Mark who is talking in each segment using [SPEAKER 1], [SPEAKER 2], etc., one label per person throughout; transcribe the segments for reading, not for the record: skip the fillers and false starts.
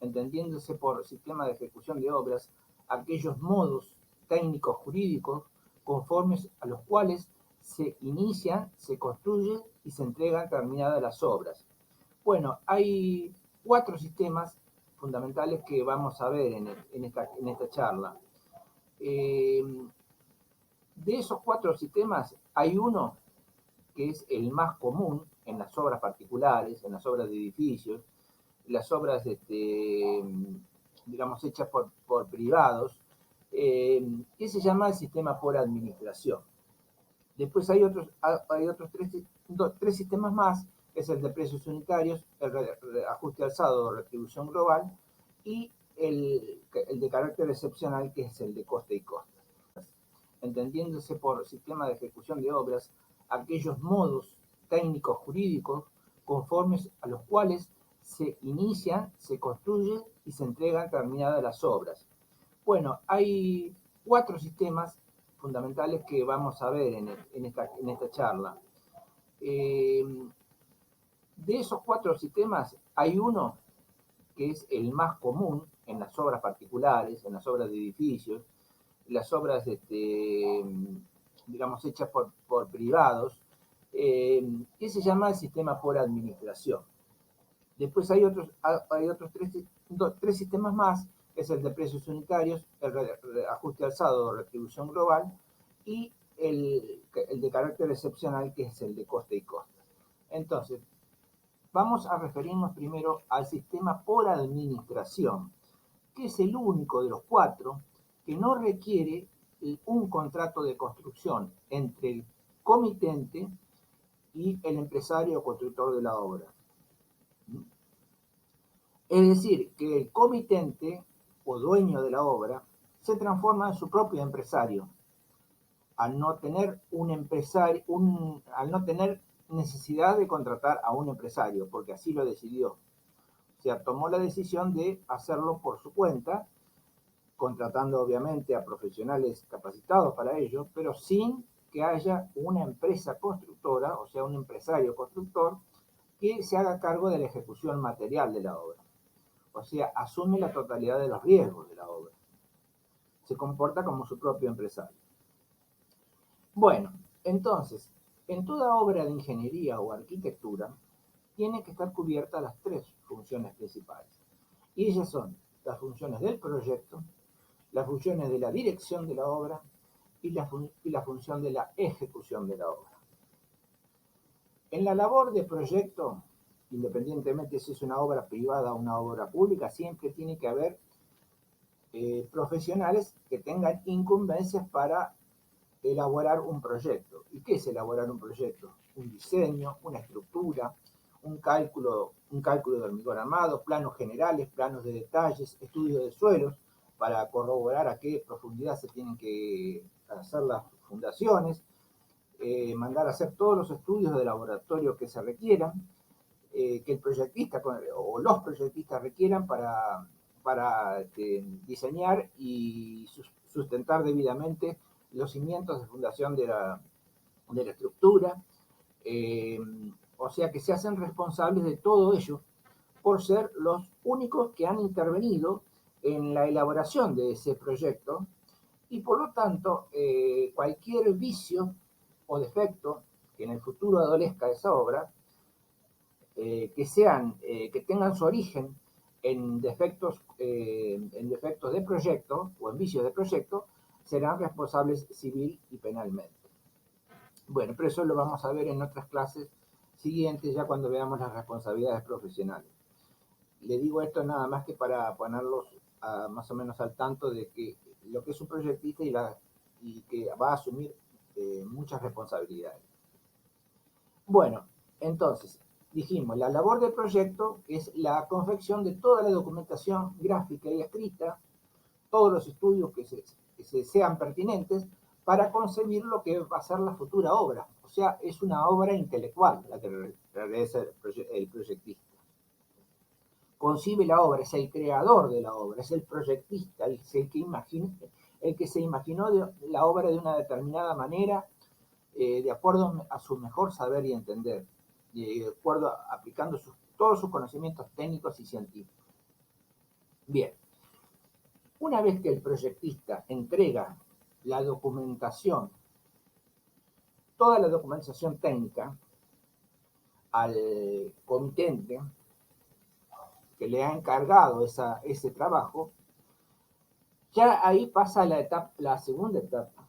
[SPEAKER 1] entendiéndose por sistema de ejecución de obras aquellos modos técnicos jurídicos conformes a los cuales se inician, se construyen y se entregan terminadas las obras. Bueno, hay 4 sistemas fundamentales que vamos a ver en esta charla. De esos 4 sistemas hay uno que es el más común en las obras particulares, en las obras de edificios, las obras, digamos, hechas por privados, que se llama el sistema por administración. Después hay otros 3 sistemas más, que es el de precios unitarios, el ajuste alzado o retribución global, y el de carácter excepcional, que es el de coste y coste. Entendiéndose por sistema de ejecución de obras aquellos modos técnicos jurídicos conformes a los cuales se inician, se construyen y se entregan terminadas las obras. Bueno, hay 4 sistemas fundamentales que vamos a ver en esta charla. De esos 4 sistemas hay uno que es el más común en las obras particulares, en las obras de edificios, las obras, digamos, hechas por privados, que se llama el sistema por administración. Después hay otros 3 sistemas más, que es el de precios unitarios, el ajuste alzado o retribución global, y el de carácter excepcional, que es el de coste y coste. Entonces, vamos a referirnos primero al sistema por administración, que es el único de los 4 que no requiere un contrato de construcción entre el comitente y el empresario o constructor de la obra. Es decir, que el comitente o dueño de la obra se transforma en su propio empresario, al no tener al no tener necesidad de contratar a un empresario, porque así lo decidió. O sea, tomó la decisión de hacerlo por su cuenta, contratando obviamente a profesionales capacitados para ello, pero sin que haya una empresa constructora, o sea, un empresario constructor, que se haga cargo de la ejecución material de la obra. O sea, asume la totalidad de los riesgos de la obra. Se comporta como su propio empresario. Bueno, entonces, en toda obra de ingeniería o arquitectura, tiene que estar cubiertas las 3 funciones principales. Y ellas son las funciones del proyecto, las funciones de la dirección de la obra y la función de la ejecución de la obra. En la labor de proyecto, independientemente si es una obra privada o una obra pública, siempre tiene que haber profesionales que tengan incumbencias para elaborar un proyecto. ¿Y qué es elaborar un proyecto? Un diseño, una estructura, un cálculo de hormigón armado, planos generales, planos de detalles, estudios de suelos para corroborar a qué profundidad se tienen que hacer las fundaciones, mandar a hacer todos los estudios de laboratorio que se requieran, que el proyectista o los proyectistas requieran para diseñar y sustentar debidamente los cimientos de fundación de la estructura. O sea que se hacen responsables de todo ello por ser los únicos que han intervenido en la elaboración de ese proyecto y por lo tanto cualquier vicio o defecto que en el futuro adolezca esa obra, que tengan su origen en defectos de proyecto o en vicios de proyecto, serán responsables civil y penalmente. Bueno, pero eso lo vamos a ver en otras clases siguientes, ya cuando veamos las responsabilidades profesionales. Le digo esto nada más que para ponerlos más o menos al tanto de que lo que es un proyectista y que va a asumir muchas responsabilidades. Bueno, entonces, dijimos, la labor del proyecto es la confección de toda la documentación gráfica y escrita, todos los estudios que sean pertinentes para concebir lo que va a ser la futura obra. O sea, es una obra intelectual la que realiza el proyectista. Concibe la obra, es el creador de la obra, es el proyectista, el que se imaginó la obra de una determinada manera, de acuerdo a su mejor saber y entender, de acuerdo aplicando todos sus conocimientos técnicos y científicos. Bien, una vez que el proyectista entrega la documentación, toda la documentación técnica al comitente que le ha encargado ese trabajo, ya ahí pasa la segunda etapa,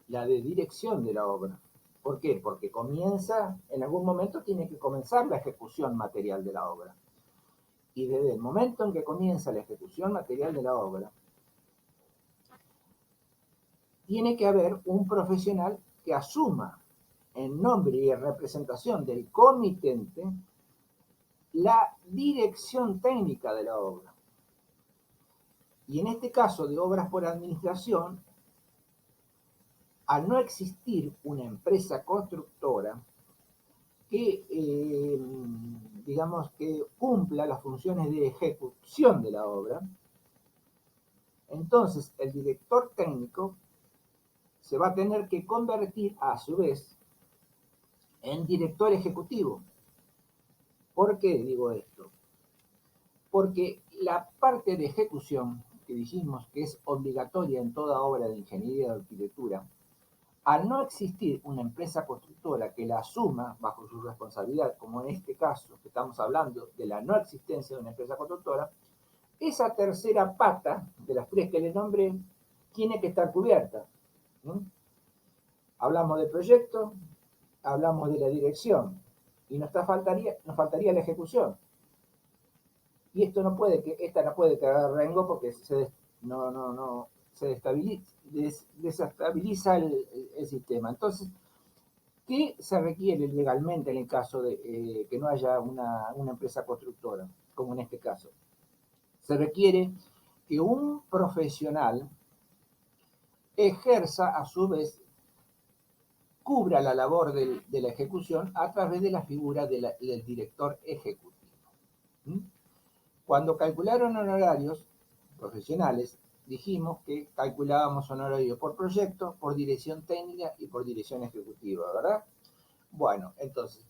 [SPEAKER 1] la de dirección de la obra. ¿Por qué? Porque comienza, en algún momento tiene que comenzar la ejecución material de la obra. Y desde el momento en que comienza la ejecución material de la obra, tiene que haber un profesional que asuma en nombre y en representación del comitente la dirección técnica de la obra. Y en este caso de obras por administración, al no existir una empresa constructora que, digamos, que cumpla las funciones de ejecución de la obra, entonces el director técnico se va a tener que convertir a su vez en director ejecutivo. ¿Por qué digo esto? Porque la parte de ejecución, que dijimos que es obligatoria en toda obra de ingeniería de arquitectura, al no existir una empresa constructora que la asuma bajo su responsabilidad, como en este caso que estamos hablando de la no existencia de una empresa constructora, esa tercera pata de las tres que les nombré tiene que estar cubierta. ¿Mm? Hablamos de proyecto, hablamos de la dirección y nos faltaría la ejecución. Y esta no puede quedar rengo porque se desestabiliza el sistema. Entonces, ¿qué se requiere legalmente en el caso de que no haya una empresa constructora, como en este caso? Se requiere que un profesional ejerza a su vez, cubra la labor de la ejecución a través de la figura del director ejecutivo. ¿Mm? Cuando calcularon honorarios profesionales, dijimos que calculábamos honorarios por proyecto, por dirección técnica y por dirección ejecutiva, ¿verdad? Bueno, entonces,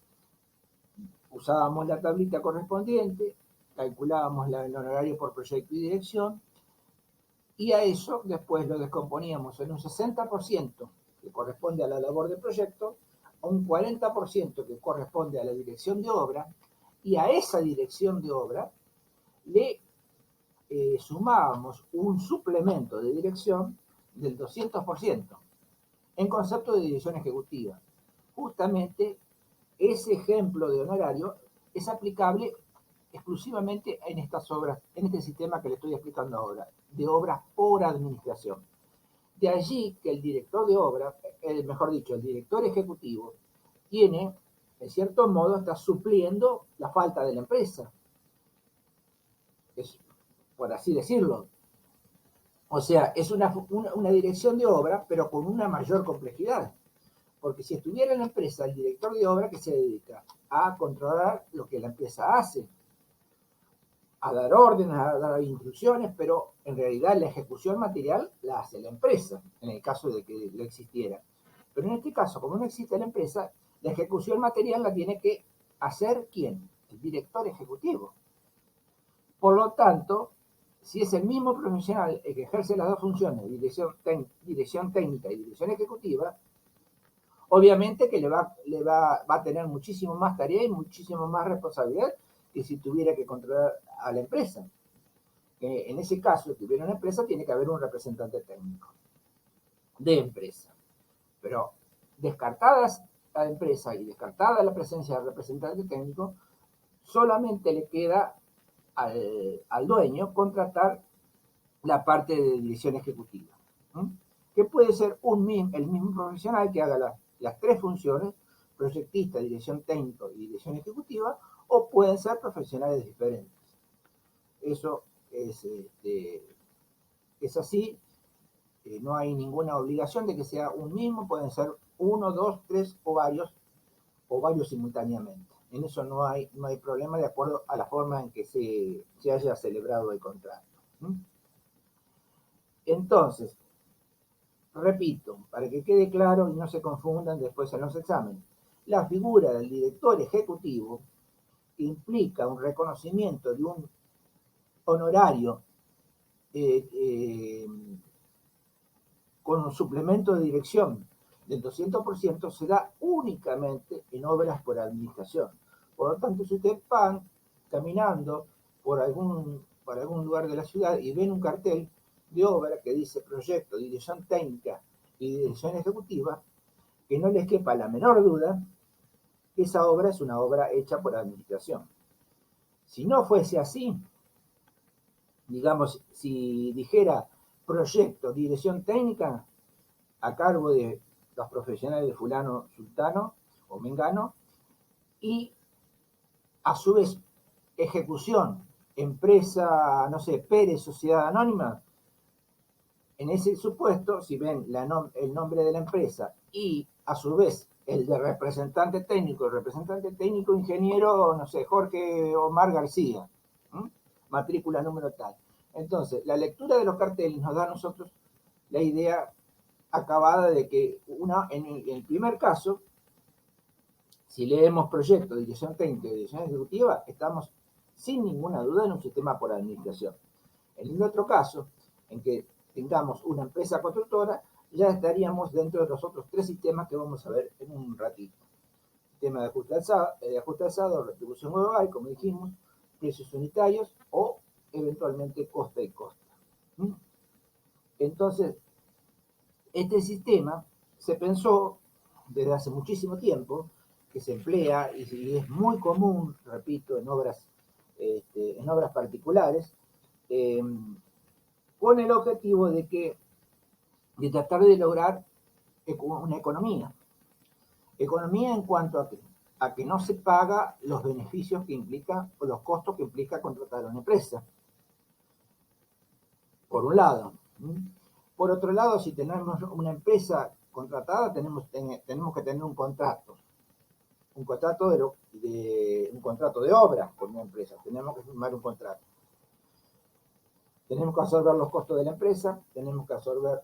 [SPEAKER 1] usábamos la tablita correspondiente, calculábamos el honorario por proyecto y dirección, y a eso después lo descomponíamos en un 60% que corresponde a la labor de proyecto, a un 40% que corresponde a la dirección de obra, y a esa dirección de obra le sumábamos un suplemento de dirección del 200% en concepto de dirección ejecutiva. Justamente ese ejemplo de honorario es aplicable exclusivamente en estas obras, en este sistema que le estoy explicando ahora, de obras por administración. De allí que el director de obra, mejor dicho, el director ejecutivo, tiene, en cierto modo, está supliendo la falta de la empresa. Es, por así decirlo. O sea, es una dirección de obra, pero con una mayor complejidad. Porque si estuviera en la empresa, el director de obra que se dedica a controlar lo que la empresa hace, a dar órdenes, a dar instrucciones, pero en realidad la ejecución material la hace la empresa, en el caso de que lo existiera. Pero en este caso, como no existe la empresa, la ejecución material la tiene que hacer ¿quién? El director ejecutivo. Por lo tanto, si es el mismo profesional el que ejerce las dos funciones, dirección técnica y dirección ejecutiva, obviamente que va a tener muchísimo más tarea y muchísimo más responsabilidad que si tuviera que controlar a la empresa. En ese caso, si tuviera una empresa, tiene que haber un representante técnico de empresa. Pero descartadas la empresa y descartada la presencia del representante técnico, solamente le queda al dueño contratar la parte de dirección ejecutiva, ¿sí? Que puede ser el mismo profesional que haga las tres funciones, proyectista, dirección técnica y dirección ejecutiva, o pueden ser profesionales diferentes. Eso es así, no hay ninguna obligación de que sea un mismo, pueden ser uno, dos, tres o varios simultáneamente. En eso no hay problema de acuerdo a la forma en que se haya celebrado el contrato. ¿Sí? Entonces, repito, para que quede claro y no se confundan después en los exámenes, la figura del director ejecutivo implica un reconocimiento de un honorario con un suplemento de dirección del 200% se da únicamente en obras por administración. Por lo tanto, si ustedes van caminando por algún lugar de la ciudad y ven un cartel de obra que dice proyecto, dirección técnica y dirección ejecutiva, que no les quepa la menor duda que esa obra es una obra hecha por administración. Si no fuese así, digamos, si dijera proyecto, dirección técnica, a cargo de los profesionales de fulano, sultano o mengano, y a su vez ejecución, empresa, no sé, Pérez, sociedad anónima, en ese supuesto, si ven el nombre de la empresa y a su vez el de representante técnico, ingeniero, no sé, Jorge Omar García, ¿m? Matrícula número tal. Entonces, la lectura de los carteles nos da a nosotros la idea acabada de que en el primer caso, si leemos proyecto, dirección técnica y dirección ejecutiva, estamos sin ninguna duda en un sistema por administración. En el otro caso, en que tengamos una empresa constructora, ya estaríamos dentro de los otros tres sistemas que vamos a ver en un ratito. Sistema de ajuste alzado, retribución global, como dijimos, precios unitarios o eventualmente costa y costa. Entonces, este sistema se pensó desde hace muchísimo tiempo, que se emplea y es muy común, repito, en obras particulares, con el objetivo de tratar de lograr una economía. Economía en cuanto a que no se paga los beneficios que implica o los costos que implica contratar a una empresa. Por un lado. Por otro lado, si tenemos una empresa contratada, tenemos que tener un contrato. Un contrato de obra con una empresa. Tenemos que firmar un contrato. Tenemos que absorber los costos de la empresa, tenemos que absorber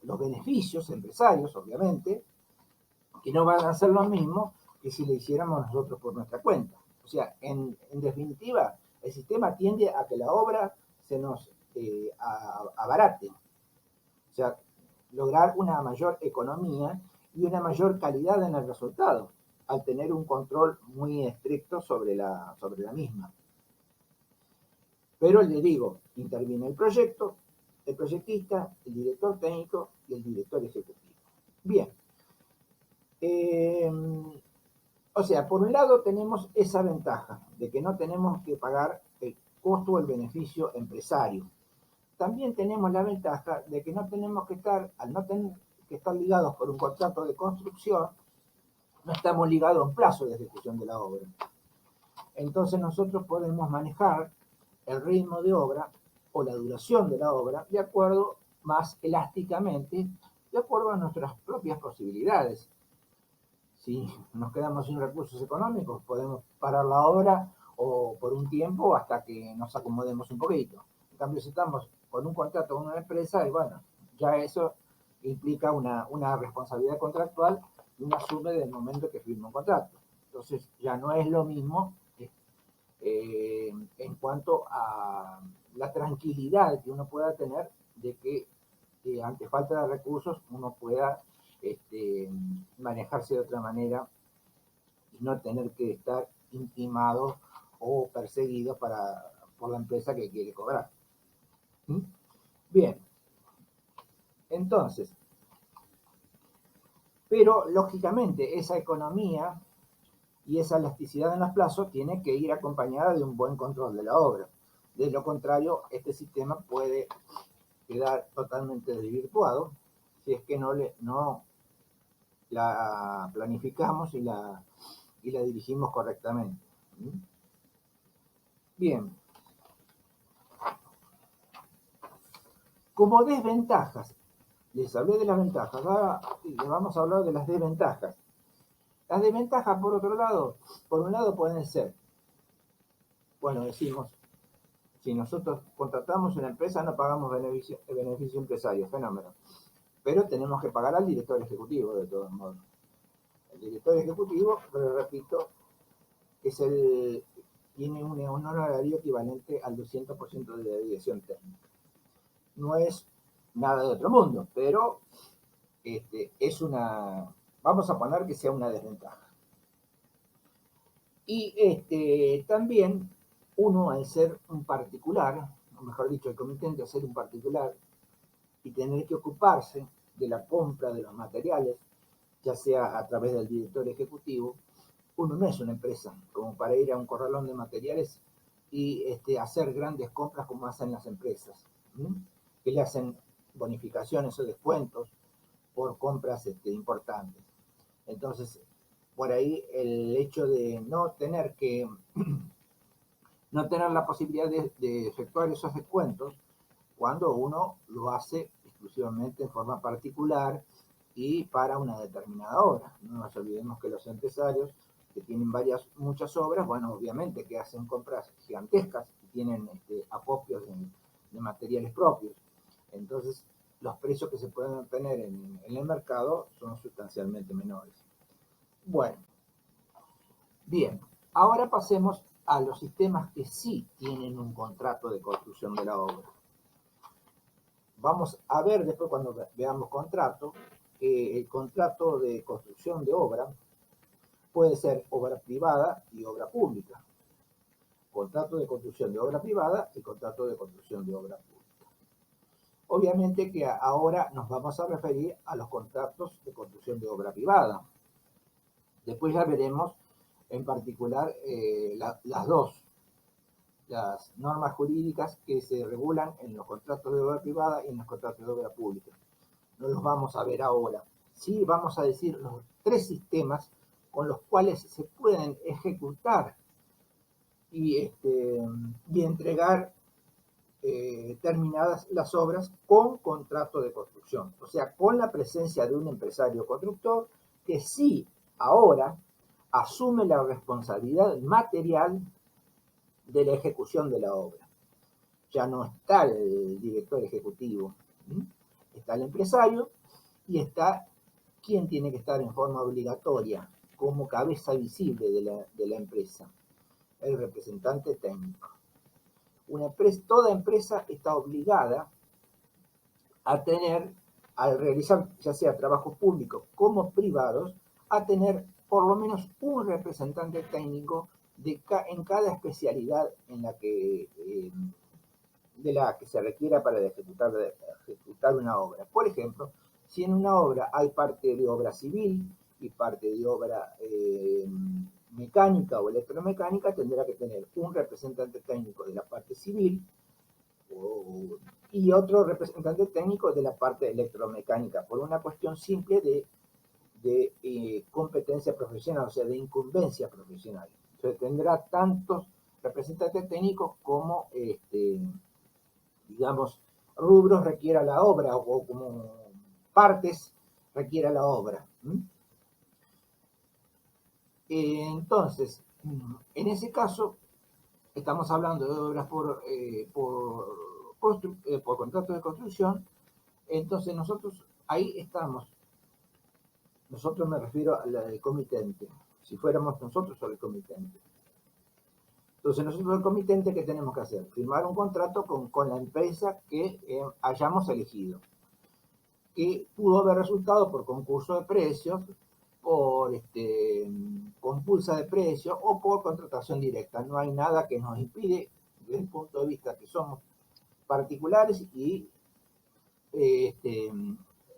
[SPEAKER 1] los beneficios empresarios, obviamente, que no van a ser lo mismo que si lo hiciéramos nosotros por nuestra cuenta. O sea, en definitiva, el sistema tiende a que la obra se nos abarate. O sea, lograr una mayor economía y una mayor calidad en el resultado, al tener un control muy estricto sobre la misma. Pero le digo, interviene el proyecto, el proyectista, el director técnico y el director ejecutivo. Bien. O sea, por un lado tenemos esa ventaja de que no tenemos que pagar el costo o el beneficio empresario. También tenemos la ventaja de que no tenemos que al no tener que estar ligados por un contrato de construcción, no estamos ligados a un plazo de ejecución de la obra. Entonces nosotros podemos manejar el ritmo de obra o la duración de la obra de acuerdo más elásticamente, de acuerdo a nuestras propias posibilidades. Si nos quedamos sin recursos económicos, podemos parar la obra o por un tiempo hasta que nos acomodemos un poquito. En cambio, si estamos con un contrato con una empresa, y bueno, ya eso implica una responsabilidad contractual y una asume del momento que firma un contrato. Entonces, ya no es lo mismo en cuanto a la tranquilidad que uno pueda tener de que ante falta de recursos uno pueda manejarse de otra manera y no tener que estar intimado o perseguido por la empresa que quiere cobrar. Bien, entonces, pero lógicamente esa economía y esa elasticidad en los plazos tiene que ir acompañada de un buen control de la obra. De lo contrario, este sistema puede quedar totalmente desvirtuado si es que no la planificamos y la dirigimos correctamente. Bien. Como desventajas, les hablé de las ventajas, ahora les vamos a hablar de las desventajas. Las desventajas, por un lado pueden ser, bueno, decimos, si nosotros contratamos una empresa no pagamos beneficio empresario, fenómeno. Pero tenemos que pagar al director ejecutivo de todos modos. El director ejecutivo, pero repito, es el tiene un honorario equivalente al 200% de la dirección técnica. No es nada de otro mundo, pero es una, vamos a poner que sea una desventaja. Y también uno, al ser un particular, o mejor dicho, el comitente al ser un particular y tener que ocuparse de la compra de los materiales, ya sea a través del director ejecutivo, uno no es una empresa como para ir a un corralón de materiales y hacer grandes compras como hacen las empresas, ¿sí? Que le hacen bonificaciones o descuentos por compras importantes. Entonces, por ahí el hecho de no tener la posibilidad de efectuar esos descuentos cuando uno lo hace exclusivamente en forma particular y para una determinada obra. No nos olvidemos que los empresarios que tienen muchas obras, bueno, obviamente que hacen compras gigantescas y tienen acopios de materiales propios. Entonces, los precios que se pueden obtener en el mercado son sustancialmente menores. Bueno, bien, ahora pasemos a los sistemas que sí tienen un contrato de construcción de la obra. Vamos a ver después cuando veamos contrato, que el contrato de construcción de obra puede ser obra privada y obra pública. Contrato de construcción de obra privada y contrato de construcción de obra pública. Obviamente que ahora nos vamos a referir a los contratos de construcción de obra privada. Después ya veremos en particular las normas jurídicas que se regulan en los contratos de obra privada y en los contratos de obra pública. No los vamos a ver ahora. Sí vamos a decir los tres sistemas con los cuales se pueden ejecutar y entregar terminadas las obras con contrato de construcción. O sea, con la presencia de un empresario constructor que sí ahora asume la responsabilidad material de la ejecución de la obra. Ya no está el director ejecutivo, ¿sí? Está el empresario y está quien tiene que estar en forma obligatoria como cabeza visible de la empresa, el representante técnico. Toda empresa está obligada a tener, al realizar ya sea trabajos públicos como privados, a tener por lo menos un representante técnico en cada especialidad de la que se requiera para ejecutar una obra. Por ejemplo, si en una obra hay parte de obra civil y parte de obra mecánica o electromecánica, tendrá que tener un representante técnico de la parte civil y otro representante técnico de la parte electromecánica, por una cuestión simple de competencia profesional, o sea, de incumbencia profesional. Entonces tendrá tantos representantes técnicos como, digamos, rubros requiera la obra o como partes requiera la obra. Entonces, en ese caso, estamos hablando de obras por contrato de construcción. Entonces ahí estamos, nosotros me refiero al comitente, si fuéramos nosotros el comitente. Entonces nosotros el comitente, ¿qué tenemos que hacer? Firmar un contrato con la empresa que hayamos elegido, que pudo haber resultado por concurso de precios, por compulsa de precios o por contratación directa. No hay nada que nos impide, desde el punto de vista que somos particulares y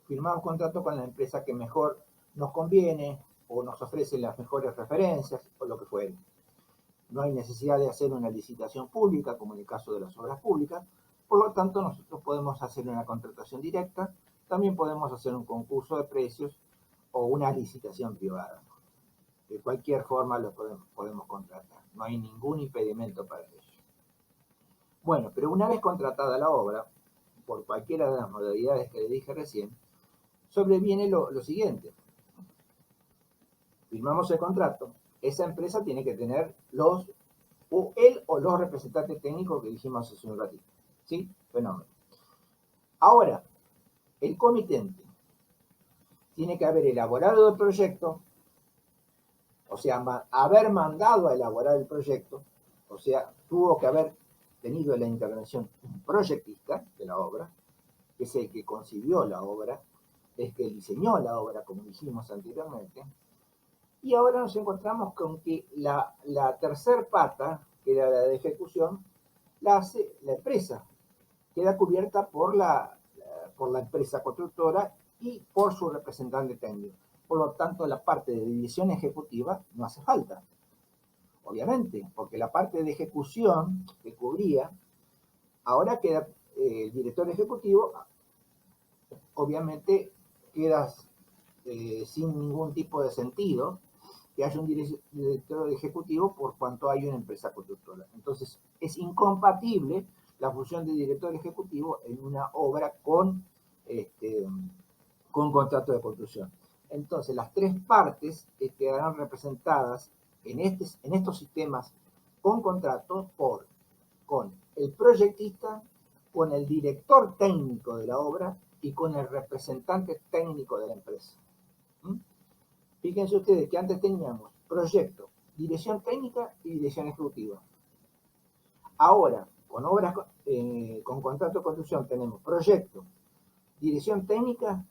[SPEAKER 1] firmar un contrato con la empresa que mejor nos conviene o nos ofrece las mejores referencias o lo que fuere. No hay necesidad de hacer una licitación pública, como en el caso de las obras públicas. Por lo tanto, nosotros podemos hacer una contratación directa, también podemos hacer un concurso de precios o una licitación privada. De cualquier forma lo podemos contratar. No hay ningún impedimento para ello. Bueno, pero una vez contratada la obra, por cualquiera de las modalidades que le dije recién, sobreviene lo siguiente. Firmamos el contrato. Esa empresa tiene que tener él o los representantes técnicos que dijimos hace un ratito. ¿Sí? Fenómeno. Ahora, el comitente tiene que haber elaborado el proyecto, o sea, haber mandado a elaborar el proyecto, O sea, tuvo que haber tenido la intervención un proyectista de la obra, que es el que concibió la obra, es que diseñó la obra, como dijimos anteriormente, y ahora nos encontramos con que la tercer pata, que era la de ejecución, la hace la empresa, queda cubierta por la empresa constructora y por su representante técnico. Por lo tanto, la parte de división ejecutiva no hace falta, obviamente, porque la parte de ejecución que cubría, ahora queda el director ejecutivo, obviamente queda sin ningún tipo de sentido que haya un director ejecutivo por cuanto hay una empresa constructora. Entonces, es incompatible la función de director ejecutivo en una obra con contrato de construcción. Entonces, las tres partes quedarán representadas en estos sistemas con contrato con el proyectista, con el director técnico de la obra y con el representante técnico de la empresa. ¿Mm? Fíjense ustedes que antes teníamos proyecto, dirección técnica y dirección ejecutiva. Ahora, con obras con contrato de construcción tenemos proyecto, dirección técnica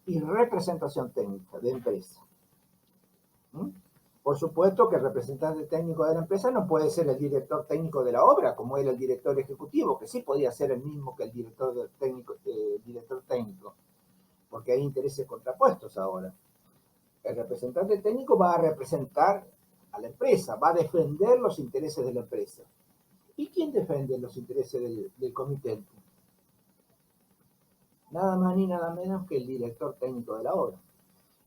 [SPEAKER 1] y representación técnica de empresa. ¿Mm? Por supuesto que el representante técnico de la empresa no puede ser el director técnico de la obra, como era el director ejecutivo, que sí podía ser el mismo que el director técnico, porque hay intereses contrapuestos ahora. El representante técnico va a representar a la empresa, va a defender los intereses de la empresa. ¿Y quién defiende los intereses del comité? Nada más ni nada menos que el director técnico de la obra.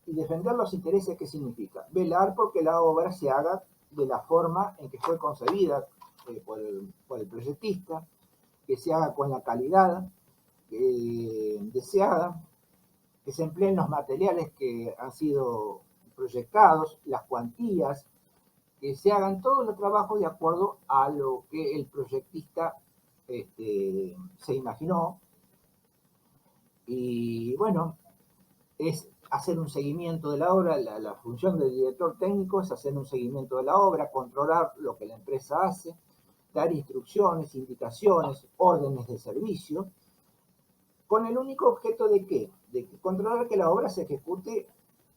[SPEAKER 1] Y defender los intereses, ¿qué significa? Velar porque la obra se haga de la forma en que fue concebida por el proyectista, que se haga con la calidad deseada, que se empleen los materiales que han sido proyectados, las cuantías, que se hagan todos los trabajos de acuerdo a lo que el proyectista se imaginó. Y bueno, es hacer un seguimiento de la obra, la función del director técnico es hacer un seguimiento de la obra, controlar lo que la empresa hace, dar instrucciones, indicaciones, órdenes de servicio, con el único objeto de ¿qué? De controlar que la obra se ejecute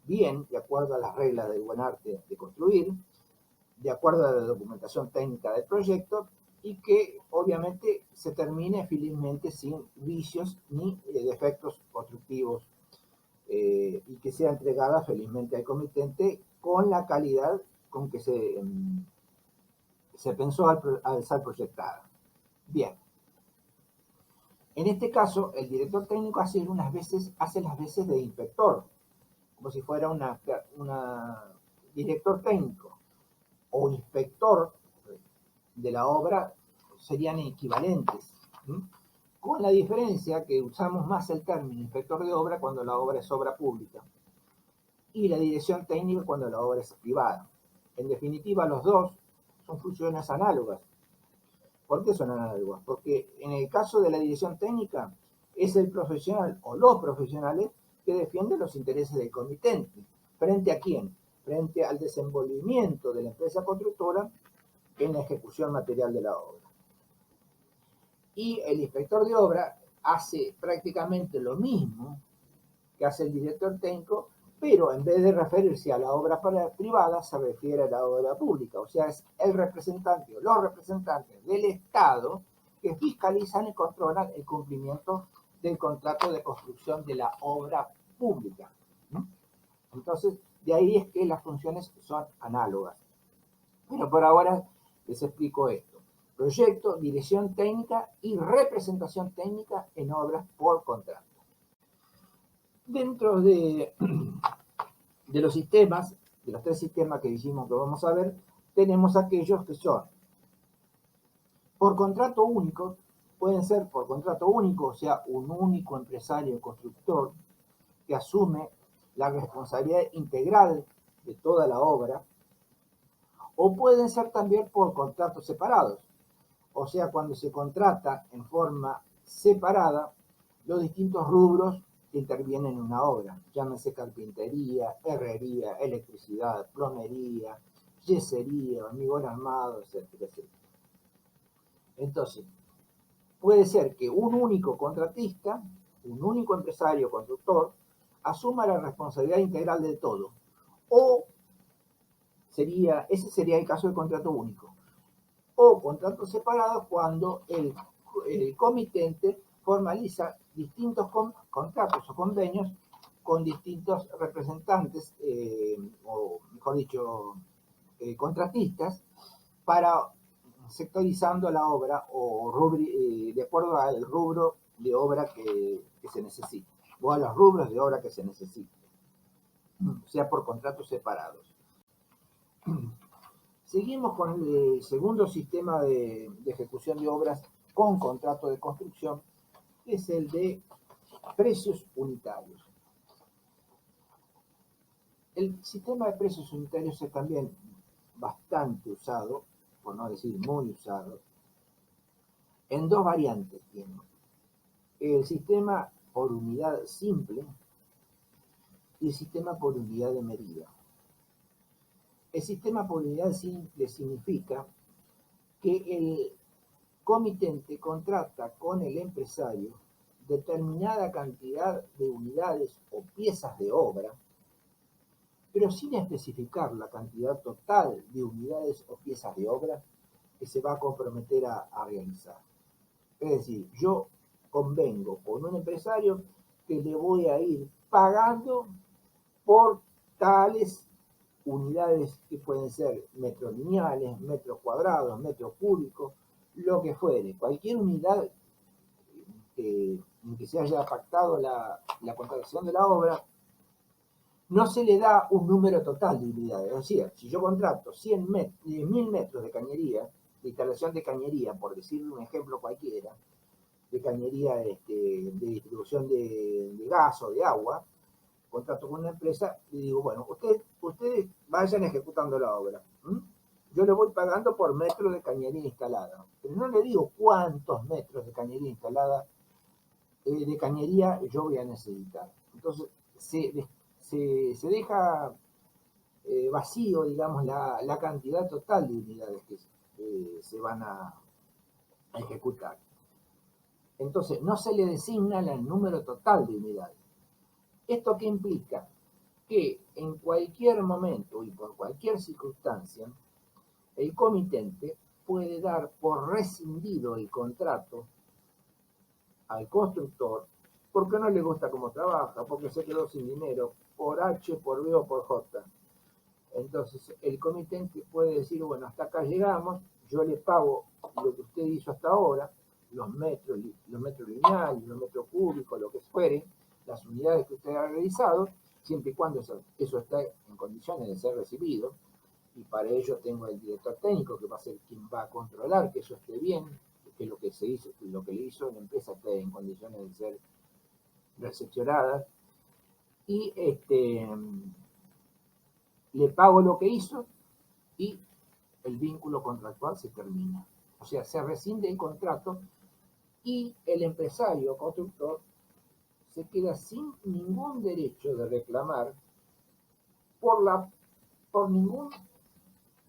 [SPEAKER 1] bien, de acuerdo a las reglas del buen arte de construir, de acuerdo a la documentación técnica del proyecto, y que obviamente se termine felizmente sin vicios ni defectos constructivos, y que sea entregada felizmente al comitente con la calidad con que se pensó al ser proyectada. Bien. En este caso, el director técnico hace las veces de inspector, como si fuera una director técnico o inspector de la obra, serían equivalentes, ¿sí? Con la diferencia que usamos más el término inspector de obra cuando la obra es obra pública y la dirección técnica cuando la obra es privada. En definitiva, los dos son funciones análogas. ¿Por qué son análogas? Porque en el caso de la dirección técnica es el profesional o los profesionales que defienden los intereses del comitente. ¿Frente a quién? Frente al desenvolvimiento de la empresa constructora en la ejecución material de la obra. Y el inspector de obra hace prácticamente lo mismo que hace el director técnico, pero en vez de referirse a la obra privada, se refiere a la obra pública. O sea, es el representante o los representantes del Estado que fiscalizan y controlan el cumplimiento del contrato de construcción de la obra pública. ¿No? Entonces, de ahí es que las funciones son análogas. Pero por ahora les explico esto. Proyecto, dirección técnica y representación técnica en obras por contrato. Dentro de los sistemas, de los tres sistemas que dijimos que vamos a ver, tenemos aquellos que son por contrato único, pueden ser por contrato único, o sea, un único empresario constructor que asume la responsabilidad integral de toda la obra, o pueden ser también por contratos separados, o sea, cuando se contrata en forma separada los distintos rubros que intervienen en una obra, llámese carpintería, herrería, electricidad, plomería, yesería, hormigón armado, etcétera, etcétera. Entonces, puede ser que un único contratista, un único empresario constructor, asuma la responsabilidad integral de todo. O ese sería el caso de contrato único. O contratos separados cuando el comitente formaliza distintos contratos o convenios con distintos representantes, o mejor dicho, contratistas, para sectorizando la obra o de acuerdo al rubro de obra que se necesite, o a los rubros de obra que se necesite, o sea, por contratos separados. Seguimos con el segundo sistema de ejecución de obras con contrato de construcción, que es el de precios unitarios. El sistema de precios unitarios es también bastante usado, por no decir muy usado, en dos variantes tiene. El sistema por unidad simple y el sistema por unidad de medida. El sistema por unidad simple significa que el comitente contrata con el empresario determinada cantidad de unidades o piezas de obra, pero sin especificar la cantidad total de unidades o piezas de obra que se va a comprometer a realizar. Es decir, yo convengo con un empresario que le voy a ir pagando por tales unidades que pueden ser metros lineales, metros cuadrados, metros cúbicos, lo que fuere. Cualquier unidad en que se haya pactado la contratación de la obra, no se le da un número total de unidades. Es decir, si yo contrato 10.000 metros de cañería, de instalación de cañería, por decir un ejemplo cualquiera, de cañería de distribución de gas o de agua, contrato con una empresa y digo, bueno, ustedes vayan ejecutando la obra. Yo le voy pagando por metro de cañería instalada, pero no le digo cuántos metros de cañería instalada, de cañería yo voy a necesitar. Entonces, se deja vacío, digamos, la cantidad total de unidades que se van a ejecutar. Entonces, no se le designa el número total de unidades. ¿Esto qué implica? Que en cualquier momento y por cualquier circunstancia, el comitente puede dar por rescindido el contrato al constructor porque no le gusta cómo trabaja, porque se quedó sin dinero, por H, por B o por J. Entonces, el comitente puede decir, bueno, hasta acá llegamos, yo le pago lo que usted hizo hasta ahora, los metros lineales, los metros cúbicos, lo que fuere, las unidades que usted ha realizado, siempre y cuando eso está en condiciones de ser recibido, y para ello tengo el director técnico que va a ser quien va a controlar que eso esté bien, que lo que se hizo, lo que le hizo la empresa esté en condiciones de ser recepcionadas, y le pago lo que hizo y el vínculo contractual se termina. O sea, se rescinde el contrato y el empresario constructor se queda sin ningún derecho de reclamar por, por, ningún,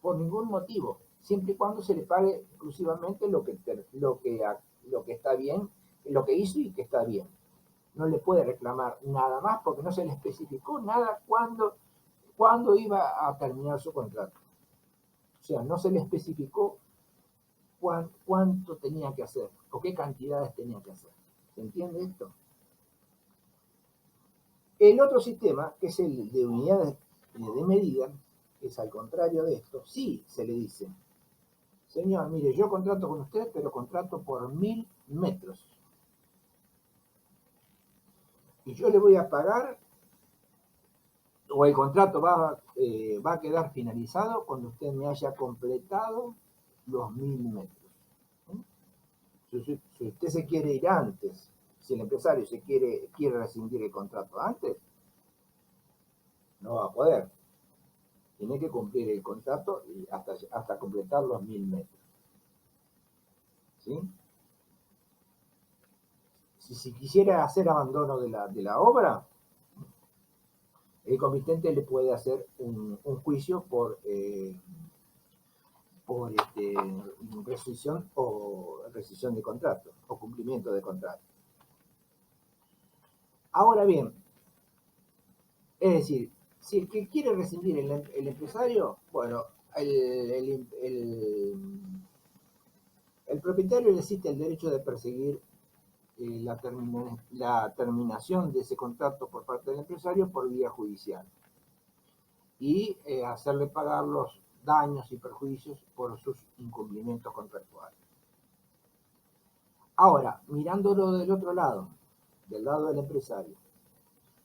[SPEAKER 1] por ningún motivo, siempre y cuando se le pague exclusivamente lo que está bien, lo que hizo y que está bien. No le puede reclamar nada más porque no se le especificó nada cuándo iba a terminar su contrato. O sea, no se le especificó cuánto tenía que hacer o qué cantidades tenía que hacer. ¿Se entiende esto? El otro sistema, que es el de unidades de medida, es al contrario de esto, sí se le dice, señor, mire, yo contrato con usted, pero contrato por 1.000 metros. Y yo le voy a pagar, o el contrato va a quedar finalizado cuando usted me haya completado los 1.000 metros. Si usted se quiere ir antes, si el empresario quiere rescindir el contrato antes, no va a poder. Tiene que cumplir el contrato y hasta completar los 1.000 metros. ¿Sí? Si quisiera hacer abandono de la obra, el comitente le puede hacer un juicio por rescisión de contrato o cumplimiento de contrato. Ahora bien, es decir, si el que quiere rescindir el empresario, bueno, el propietario le existe el derecho de perseguir la terminación de ese contrato por parte del empresario por vía judicial y hacerle pagar los daños y perjuicios por sus incumplimientos contractuales. Ahora, mirándolo del otro lado, del lado del empresario,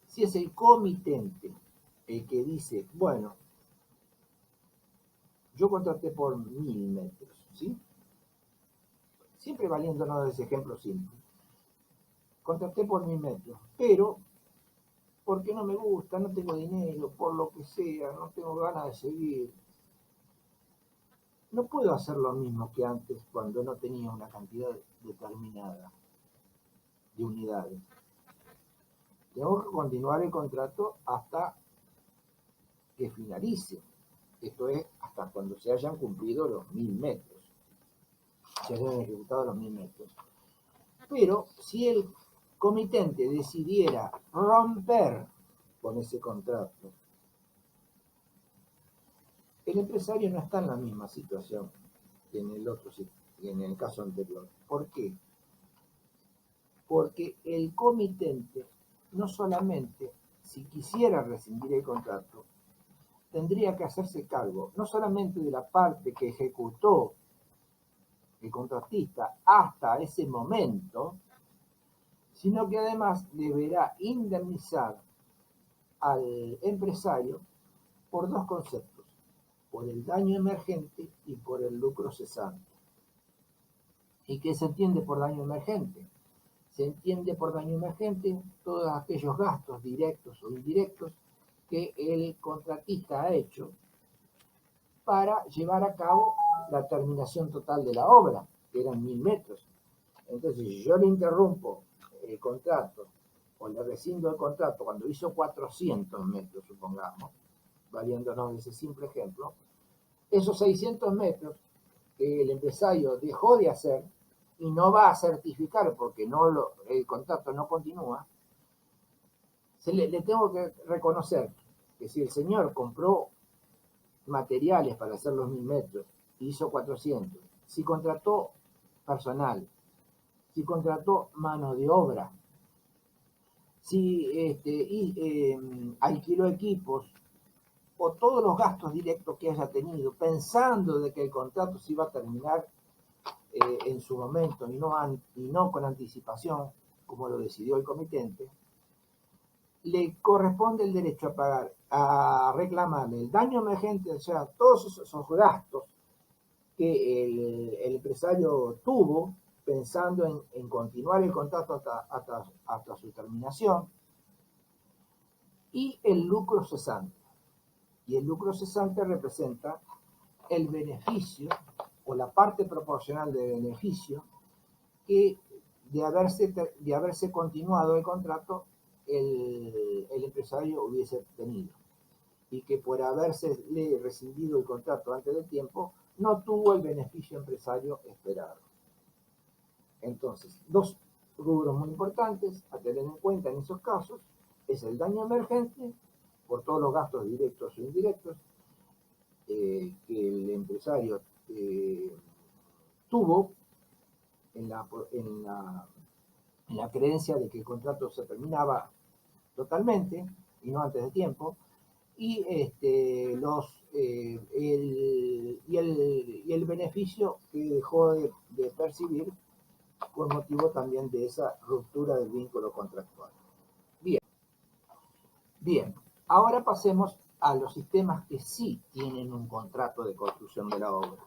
[SPEAKER 1] si es el comitente el que dice, bueno, yo contraté por 1000 metros, ¿sí? Siempre valiéndonos de ese ejemplo simple. Contraté por 1000 metros, pero porque no me gusta, no tengo dinero, por lo que sea, no tengo ganas de seguir. No puedo hacer lo mismo que antes cuando no tenía una cantidad determinada de unidades. Tengo que continuar el contrato hasta que finalice. Esto es, hasta cuando se hayan cumplido los 1000 metros. Se hayan ejecutado los 1000 metros. Pero si el comitente decidiera romper con ese contrato, el empresario no está en la misma situación que en el caso anterior. ¿Por qué? Porque el comitente no solamente, si quisiera rescindir el contrato, tendría que hacerse cargo no solamente de la parte que ejecutó el contratista hasta ese momento, sino que además deberá indemnizar al empresario por dos conceptos, por el daño emergente y por el lucro cesante. ¿Y qué se entiende por daño emergente? Se entiende por daño emergente todos aquellos gastos directos o indirectos que el contratista ha hecho para llevar a cabo la terminación total de la obra, que eran 1000 metros. Entonces, si yo le interrumpo el contrato o le rescindo el contrato cuando hizo 400 metros, supongamos, valiéndonos de ese simple ejemplo, esos 600 metros que el empresario dejó de hacer y no va a certificar porque el contrato no continúa, le tengo que reconocer que si el señor compró materiales para hacer los 1000 metros, hizo 400, si contrató personal, si contrató mano de obra, si alquiló equipos o todos los gastos directos que haya tenido, pensando de que el contrato se iba a terminar en su momento y no con anticipación, como lo decidió el comitente, le corresponde el derecho a pagar, a reclamar el daño emergente, o sea, todos esos gastos que el empresario tuvo pensando en continuar el contrato hasta su terminación, y el lucro cesante. Y el lucro cesante representa el beneficio o la parte proporcional de beneficio que de haberse continuado el contrato el empresario hubiese tenido y que por haberse rescindido el contrato antes del tiempo no tuvo el beneficio empresario esperado. Entonces, dos rubros muy importantes a tener en cuenta en esos casos es el daño emergente por todos los gastos directos o indirectos que el empresario tuvo en la creencia de que el contrato se terminaba totalmente y no antes de tiempo, y el beneficio que dejó de percibir por motivo también de esa ruptura del vínculo contractual. Bien, ahora pasemos a los sistemas que sí tienen un contrato de construcción de la obra.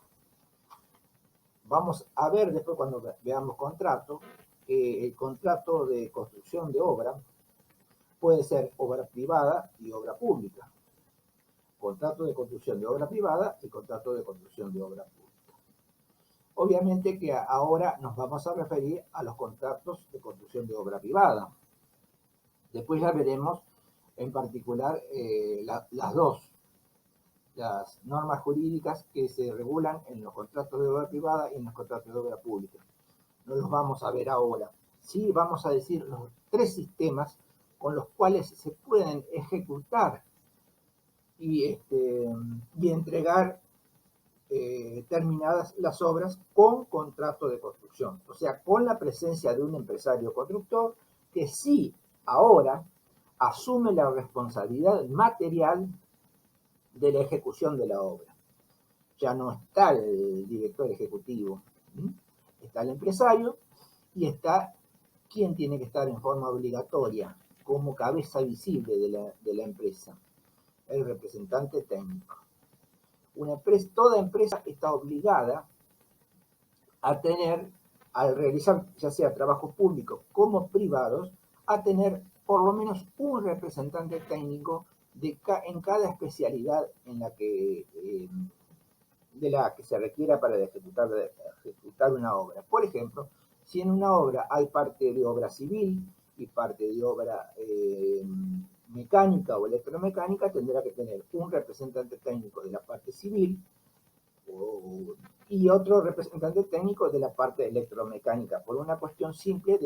[SPEAKER 1] Vamos a ver después cuando veamos contrato, que el contrato de construcción de obra puede ser obra privada y obra pública. Contrato de construcción de obra privada y contrato de construcción de obra pública. Obviamente que ahora nos vamos a referir a los contratos de construcción de obra privada. Después ya veremos en particular las dos las normas jurídicas que se regulan en los contratos de obra privada y en los contratos de obra pública. No los vamos a ver ahora. Sí vamos a decir los tres sistemas con los cuales se pueden ejecutar y entregar terminadas las obras con contrato de construcción. O sea, con la presencia de un empresario constructor que sí ahora asume la responsabilidad material de la ejecución de la obra. Ya no está el director ejecutivo, ¿sí? Está el empresario y está quien tiene que estar en forma obligatoria como cabeza visible de la empresa, el representante técnico. Toda empresa está obligada a tener, al realizar ya sea trabajos públicos como privados, a tener por lo menos un representante técnico en cada especialidad en la que, de la que se requiera para ejecutar una obra. Por ejemplo, si en una obra hay parte de obra civil y parte de obra mecánica o electromecánica, tendrá que tener un representante técnico de la parte civil y otro representante técnico de la parte electromecánica, por una cuestión simple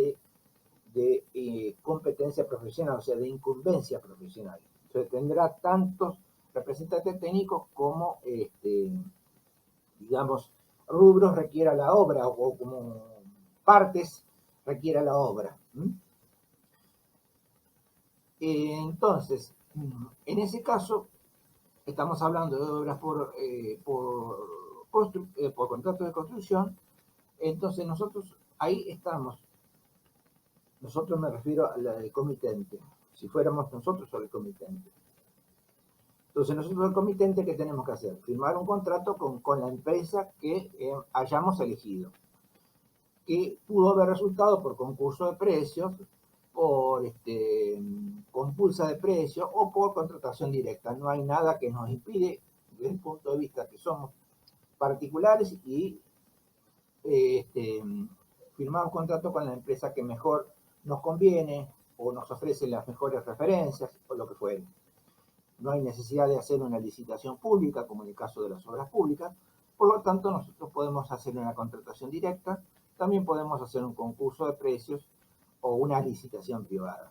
[SPEAKER 1] de competencia profesional, o sea, de incumbencia profesional. Entonces tendrá tantos representantes técnicos como, digamos, rubros requiera la obra o como partes requiera la obra. Entonces, en ese caso, estamos hablando de obras por contrato de construcción. Entonces nosotros ahí estamos, nosotros me refiero al comitente, si fuéramos nosotros o el comitente. Entonces nosotros el comitente, ¿qué tenemos que hacer? Firmar un contrato con la empresa que hayamos elegido, que pudo haber resultado por concurso de precios, por compulsa de precios o por contratación directa. No hay nada que nos impide, desde el punto de vista que somos particulares y firmar un contrato con la empresa que mejor nos conviene o nos ofrece las mejores referencias o lo que fuere. No hay necesidad de hacer una licitación pública, como en el caso de las obras públicas. Por lo tanto, nosotros podemos hacer una contratación directa, también podemos hacer un concurso de precios o una licitación privada.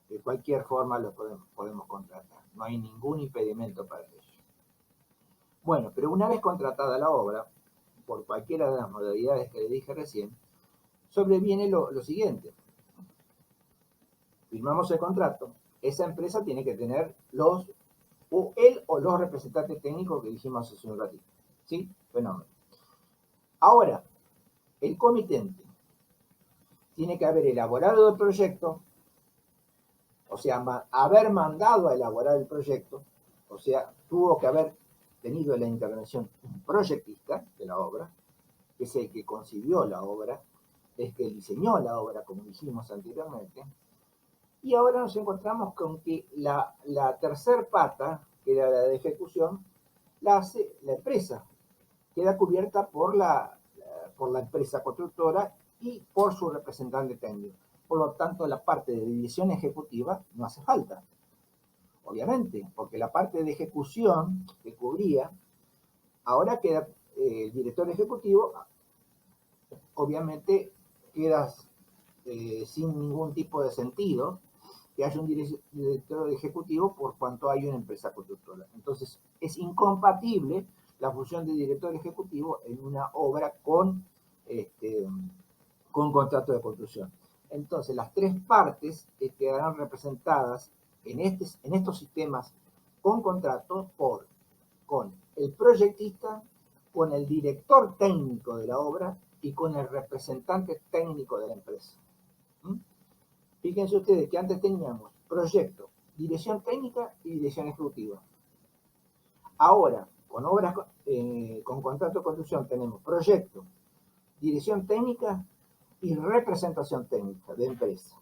[SPEAKER 1] De cualquier forma lo podemos contratar. No hay ningún impedimento para ello. Bueno, pero una vez contratada la obra, por cualquiera de las modalidades que le dije recién, sobreviene lo siguiente. Firmamos el contrato, esa empresa tiene que tener él o los representantes técnicos que dijimos hace un ratito. ¿Sí? Fenómeno. Ahora, el comitente tiene que haber elaborado el proyecto, o sea, haber mandado a elaborar el proyecto, o sea, tuvo que haber tenido la intervención un proyectista de la obra, que es el que concibió la obra, es que diseñó la obra, como dijimos anteriormente. Y ahora nos encontramos con que la tercer pata, que era la de ejecución, la hace la empresa. Queda cubierta por la empresa constructora y por su representante técnico. Por lo tanto, la parte de división ejecutiva no hace falta. Obviamente, porque la parte de ejecución que cubría, ahora queda el director ejecutivo, obviamente queda sin ningún tipo de sentido que haya un director ejecutivo por cuanto hay una empresa constructora. Entonces, es incompatible la función de director ejecutivo en una obra con contrato de construcción. Entonces, las tres partes quedarán representadas en estos sistemas con contrato con el proyectista, con el director técnico de la obra y con el representante técnico de la empresa. Fíjense ustedes que antes teníamos proyecto, dirección técnica y dirección ejecutiva. Ahora, con obras con contrato de construcción tenemos proyecto, dirección técnica y representación técnica de empresa.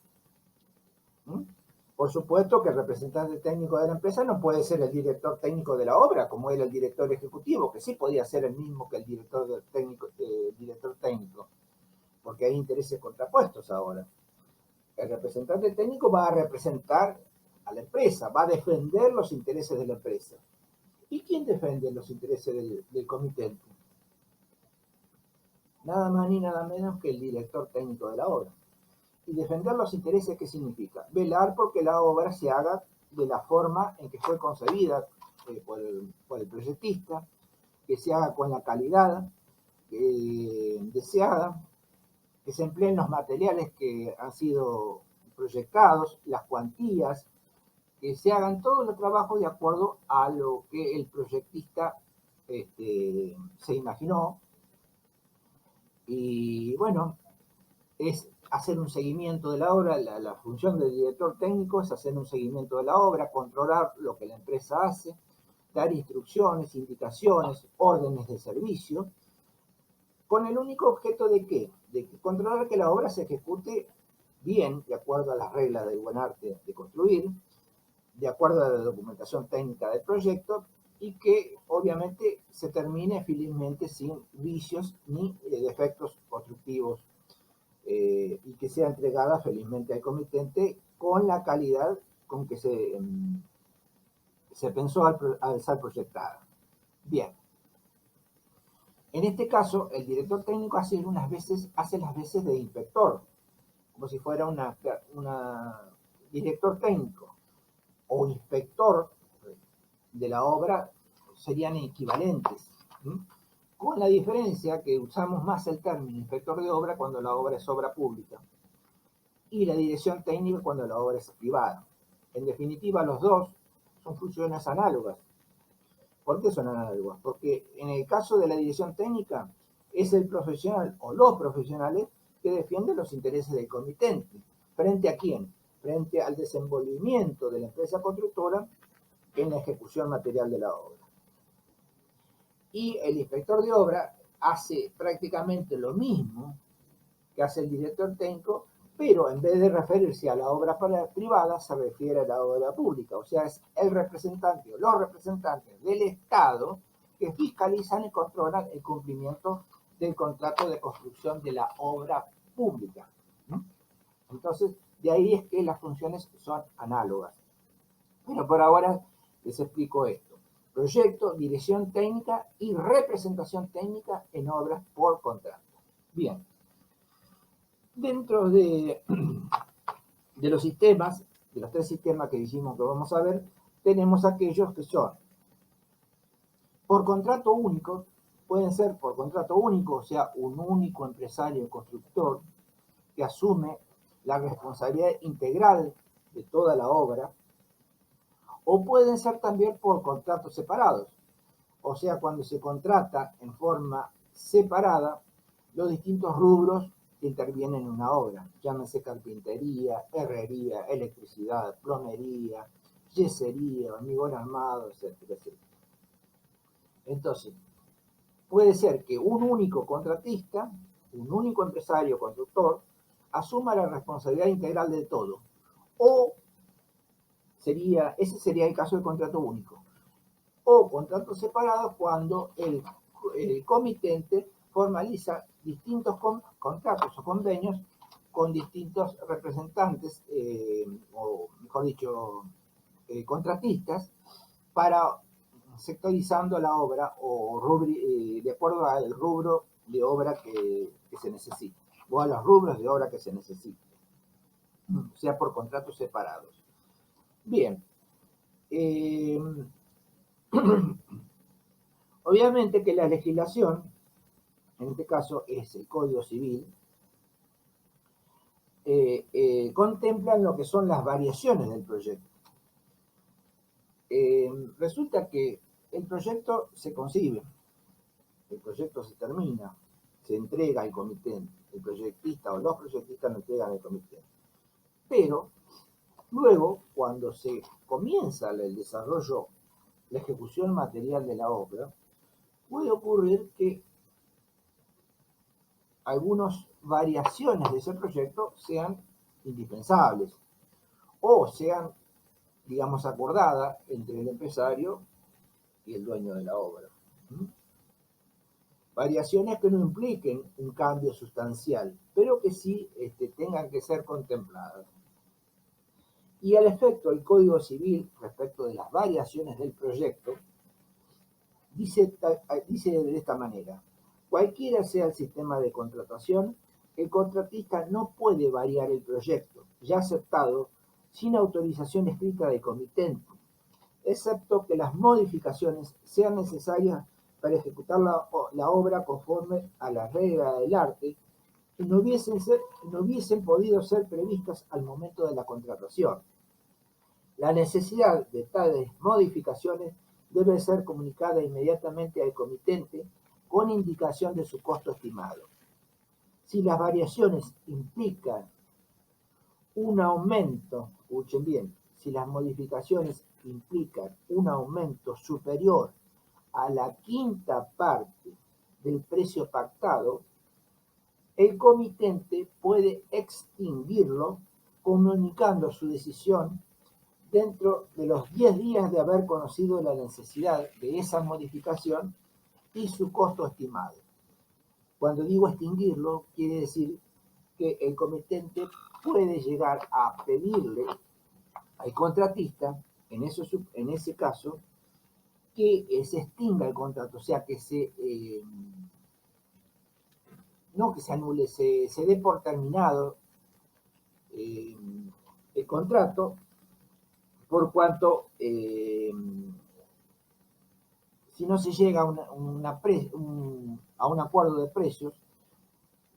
[SPEAKER 1] Por supuesto que el representante técnico de la empresa no puede ser el director técnico de la obra, como era el director ejecutivo, que sí podía ser el mismo que el director técnico, porque hay intereses contrapuestos ahora. El representante técnico va a representar a la empresa, va a defender los intereses de la empresa. ¿Y quién defiende los intereses del comitente? Nada más ni nada menos que el director técnico de la obra. Y defender los intereses, ¿qué significa? Velar porque la obra se haga de la forma en que fue concebida por el proyectista, que se haga con la calidad deseada, que se empleen los materiales que han sido proyectados, las cuantías, que se hagan todos los trabajos de acuerdo a lo que el proyectista se imaginó. Y bueno, es hacer un seguimiento de la obra, la función del director técnico es hacer un seguimiento de la obra, controlar lo que la empresa hace, dar instrucciones, indicaciones, órdenes de servicio, con el único objeto de ¿qué? De controlar que la obra se ejecute bien, de acuerdo a las reglas del buen arte de construir, de acuerdo a la documentación técnica del proyecto, y que obviamente se termine felizmente sin vicios ni defectos constructivos, y que sea entregada felizmente al comitente con la calidad con que se pensó al ser proyectada. Bien, en este caso el director técnico hace las veces de inspector, como si fuera una director técnico o inspector de la obra, serían equivalentes, ¿sí? Con la diferencia que usamos más el término inspector de obra cuando la obra es obra pública y la dirección técnica cuando la obra es privada. En definitiva, los dos son funciones análogas. ¿Por qué son análogas? Porque en el caso de la dirección técnica es el profesional o los profesionales que defienden los intereses del comitente. ¿Frente a quién? Frente al desenvolvimiento de la empresa constructora en la ejecución material de la obra. Y el inspector de obra hace prácticamente lo mismo que hace el director técnico, pero en vez de referirse a la obra privada, se refiere a la obra pública. O sea, es el representante o los representantes del Estado que fiscalizan y controlan el cumplimiento del contrato de construcción de la obra pública. Entonces, de ahí es que las funciones son análogas. Pero por ahora les explico esto. Proyecto, dirección técnica y representación técnica en obras por contrato. Bien. Dentro de los sistemas, de los tres sistemas que dijimos que vamos a ver, tenemos aquellos que son por contrato único, pueden ser por contrato único, o sea, un único empresario constructor que asume la responsabilidad integral de toda la obra, o pueden ser también por contratos separados, o sea, cuando se contrata en forma separada los distintos rubros que intervienen en una obra, llámese carpintería, herrería, electricidad, plomería, yesería, hormigón armado, etcétera, etcétera. Entonces, puede ser que un único contratista, un único empresario constructor, asuma la responsabilidad integral de todo, o ese sería el caso del contrato único, o contratos separados cuando el comitente formaliza distintos contratos o convenios con distintos representantes, o mejor dicho, contratistas, para sectorizando la obra o de acuerdo al rubro de obra que se necesita, o a los rubros de obra que se necesite, sea por contratos separados. Bien. Obviamente que la legislación, en este caso es el Código Civil, contemplan lo que son las variaciones del proyecto. Resulta que el proyecto se concibe, el proyecto se termina, se entrega al comité, el proyectista o los proyectistas lo entregan al comité. Pero luego, cuando se comienza el desarrollo, la ejecución material de la obra, puede ocurrir que algunas variaciones de ese proyecto sean indispensables o sean, digamos, acordadas entre el empresario y el dueño de la obra. Variaciones que no impliquen un cambio sustancial, pero que sí tengan que ser contempladas. Y al efecto, el Código Civil, respecto de las variaciones del proyecto, dice de esta manera: cualquiera sea el sistema de contratación, el contratista no puede variar el proyecto ya aceptado sin autorización escrita del comitente, excepto que las modificaciones sean necesarias para ejecutar la obra conforme a la regla del arte y no hubiesen podido ser previstas al momento de la contratación. La necesidad de tales modificaciones debe ser comunicada inmediatamente al comitente con indicación de su costo estimado. Si las variaciones implican un aumento, escuchen bien, si las modificaciones implican un aumento superior a la quinta parte del precio pactado, el comitente puede extinguirlo comunicando su decisión dentro de los 10 días de haber conocido la necesidad de esa modificación y su costo estimado. Cuando digo extinguirlo, quiere decir que el comitente puede llegar a pedirle al contratista, en ese caso, que se extinga el contrato, o sea, no que se anule, se dé por terminado el contrato, por cuanto si no se llega a un acuerdo de precios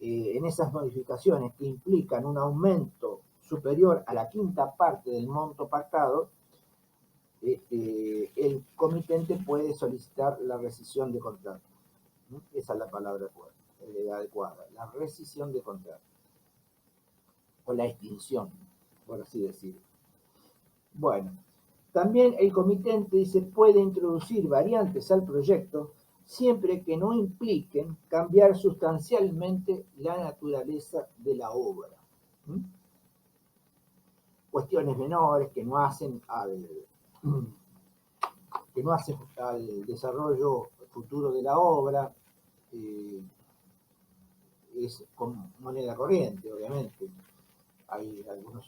[SPEAKER 1] en esas modificaciones que implican un aumento superior a la quinta parte del monto pactado, el comitente puede solicitar la rescisión de contrato. Esa es la palabra adecuada, la rescisión de contrato, o la extinción, por así decirlo. Bueno, también el comitente dice puede introducir variantes al proyecto siempre que no impliquen cambiar sustancialmente la naturaleza de la obra. Cuestiones menores que no hacen al desarrollo futuro de la obra, es con moneda corriente, obviamente. Hay algunas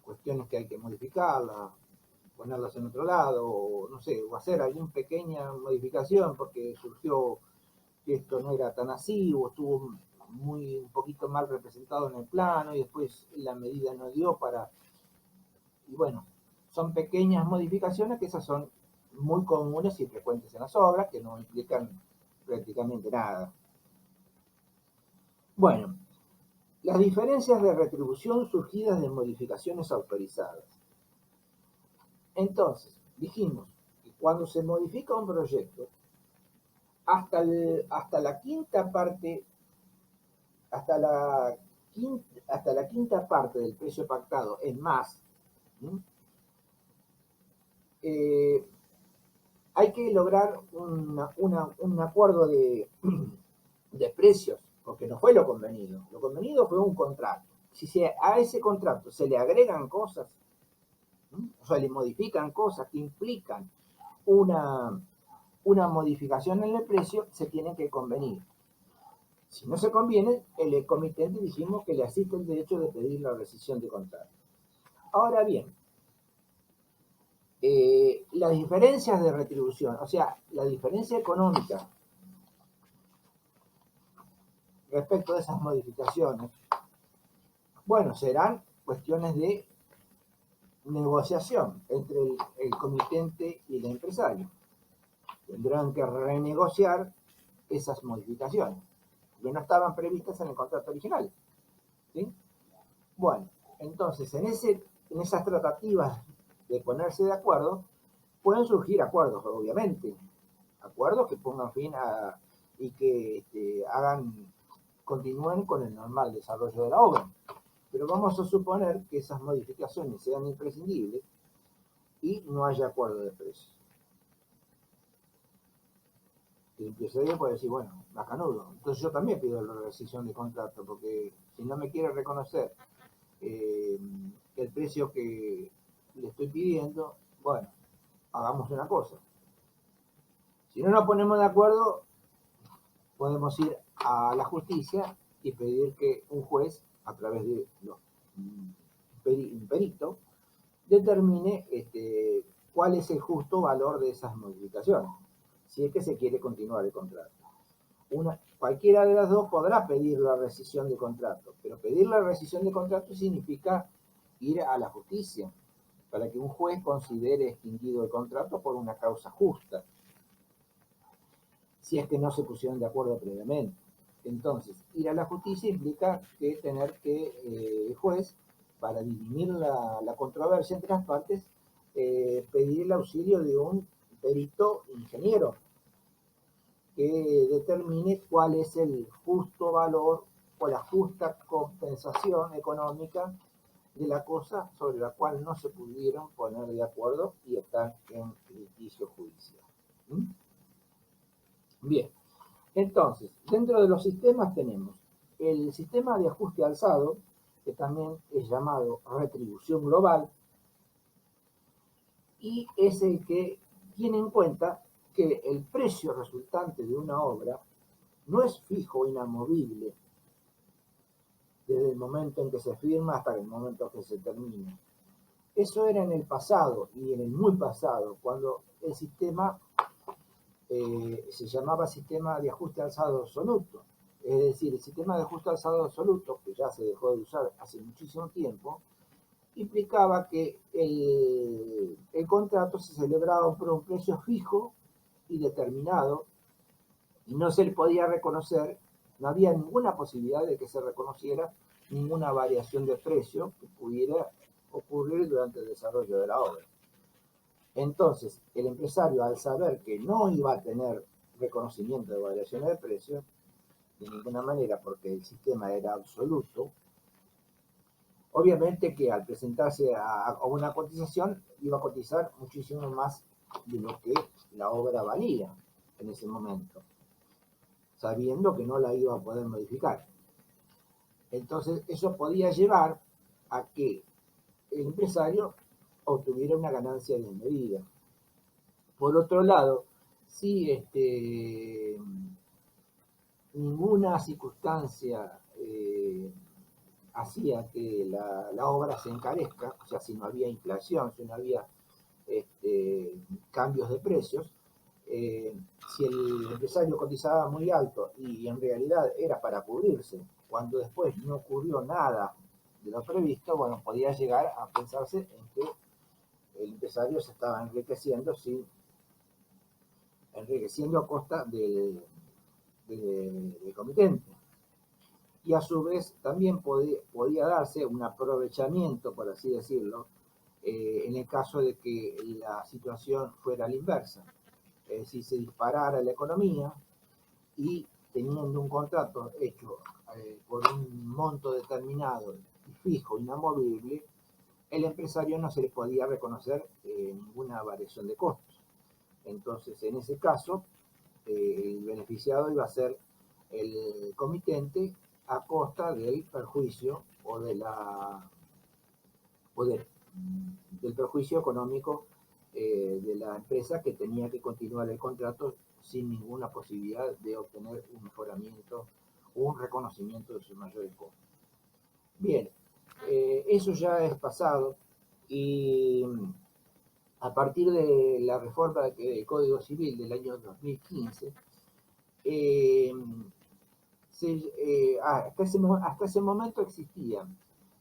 [SPEAKER 1] cuestiones que hay que modificarlas, ponerlas en otro lado, o no sé, o hacer alguna pequeña modificación porque surgió que esto no era tan así, o estuvo un poquito mal representado en el plano y después la medida no dio para... Y bueno, son pequeñas modificaciones que esas son muy comunes y frecuentes en las obras, que no implican prácticamente nada. Bueno, las diferencias de retribución surgidas de modificaciones autorizadas. Entonces, dijimos que cuando se modifica un proyecto, hasta la quinta parte del precio pactado en más, hay que lograr un acuerdo de precios, porque no fue lo convenido. Lo convenido fue un contrato. Si a ese contrato se le agregan cosas, o sea, le modifican cosas que implican una modificación en el precio, se tienen que convenir. Si no se conviene, el comitente dijimos que le asiste el derecho de pedir la rescisión de contrato. Ahora bien, las diferencias de retribución, o sea, la diferencia económica respecto de esas modificaciones, bueno, serán cuestiones de negociación entre el comitente y el empresario. Tendrán que renegociar esas modificaciones, que no estaban previstas en el contrato original. ¿Sí? Bueno, entonces en esas tratativas de ponerse de acuerdo, pueden surgir acuerdos, obviamente, acuerdos que pongan fin y que continúen con el normal desarrollo de la obra. Pero vamos a suponer que esas modificaciones sean imprescindibles y no haya acuerdo de precios. El empresario puede decir, bueno, bacanudo, entonces yo también pido la rescisión de contrato, porque si no me quiere reconocer el precio que le estoy pidiendo, bueno, hagamos una cosa. Si no nos ponemos de acuerdo, podemos ir a la justicia y pedir que un juez, a través de un perito, determine cuál es el justo valor de esas modificaciones. si es que se quiere continuar el contrato. Cualquiera de las dos podrá pedir la rescisión de contrato, pero pedir la rescisión de contrato significa ir a la justicia para que un juez considere extinguido el contrato por una causa justa, si es que no se pusieron de acuerdo previamente. Entonces, ir a la justicia implica que tener que el juez, para dirimir la controversia entre las partes, pedir el auxilio de un perito ingeniero que determine cuál es el justo valor o la justa compensación económica de la cosa sobre la cual no se pudieron poner de acuerdo y están en litigio judicial. ¿Mm? Bien, entonces, dentro de los sistemas tenemos el sistema de ajuste alzado, que también es llamado retribución global, y es el que tiene en cuenta que el precio resultante de una obra no es fijo o inamovible desde el momento en que se firma hasta el momento que se termina. Eso era en el pasado y en el muy pasado, cuando el sistema se llamaba sistema de ajuste alzado absoluto. Es decir, el sistema de ajuste alzado absoluto, que ya se dejó de usar hace muchísimo tiempo, implicaba que el contrato se celebraba por un precio fijo y determinado y no se le podía reconocer, no había ninguna posibilidad de que se reconociera ninguna variación de precio que pudiera ocurrir durante el desarrollo de la obra. Entonces, el empresario, al saber que no iba a tener reconocimiento de variaciones de precios, de ninguna manera, porque el sistema era absoluto, obviamente que al presentarse a una cotización, iba a cotizar muchísimo más de lo que la obra valía en ese momento, sabiendo que no la iba a poder modificar. Entonces, eso podía llevar a que el empresario obtuviera una ganancia desmedida. Por otro lado, si ninguna circunstancia hacía que la obra se encarezca, o sea, si no había inflación, si no había cambios de precios, si el empresario cotizaba muy alto y en realidad era para cubrirse, cuando después no ocurrió nada de lo previsto, bueno, podía llegar a pensarse en que el empresario se estaba enriqueciendo a costa del comitente. Y a su vez también podía darse un aprovechamiento, por así decirlo, en el caso de que la situación fuera a la inversa. Es decir, se disparara la economía y teniendo un contrato hecho por un monto determinado y fijo, inamovible, el empresario no se le podía reconocer ninguna variación de costos. Entonces, en ese caso, el beneficiado iba a ser el comitente a costa del perjuicio o del perjuicio económico de la empresa que tenía que continuar el contrato sin ninguna posibilidad de obtener un mejoramiento o un reconocimiento de sus mayores costos. Bien, eso ya es pasado y a partir de la reforma del Código Civil del año 2015, hasta ese momento existía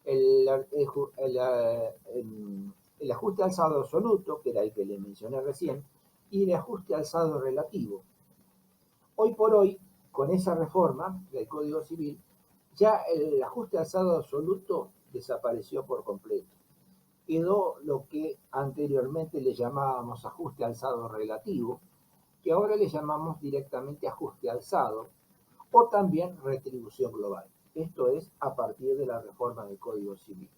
[SPEAKER 1] el, el, el ajuste alzado absoluto, que era el que le mencioné recién, y el ajuste alzado relativo. Hoy por hoy, con esa reforma del Código Civil, ya el ajuste alzado absoluto desapareció por completo. Quedó lo que anteriormente le llamábamos ajuste alzado relativo, que ahora le llamamos directamente ajuste alzado, o también retribución global. Esto es a partir de la reforma del Código Civil.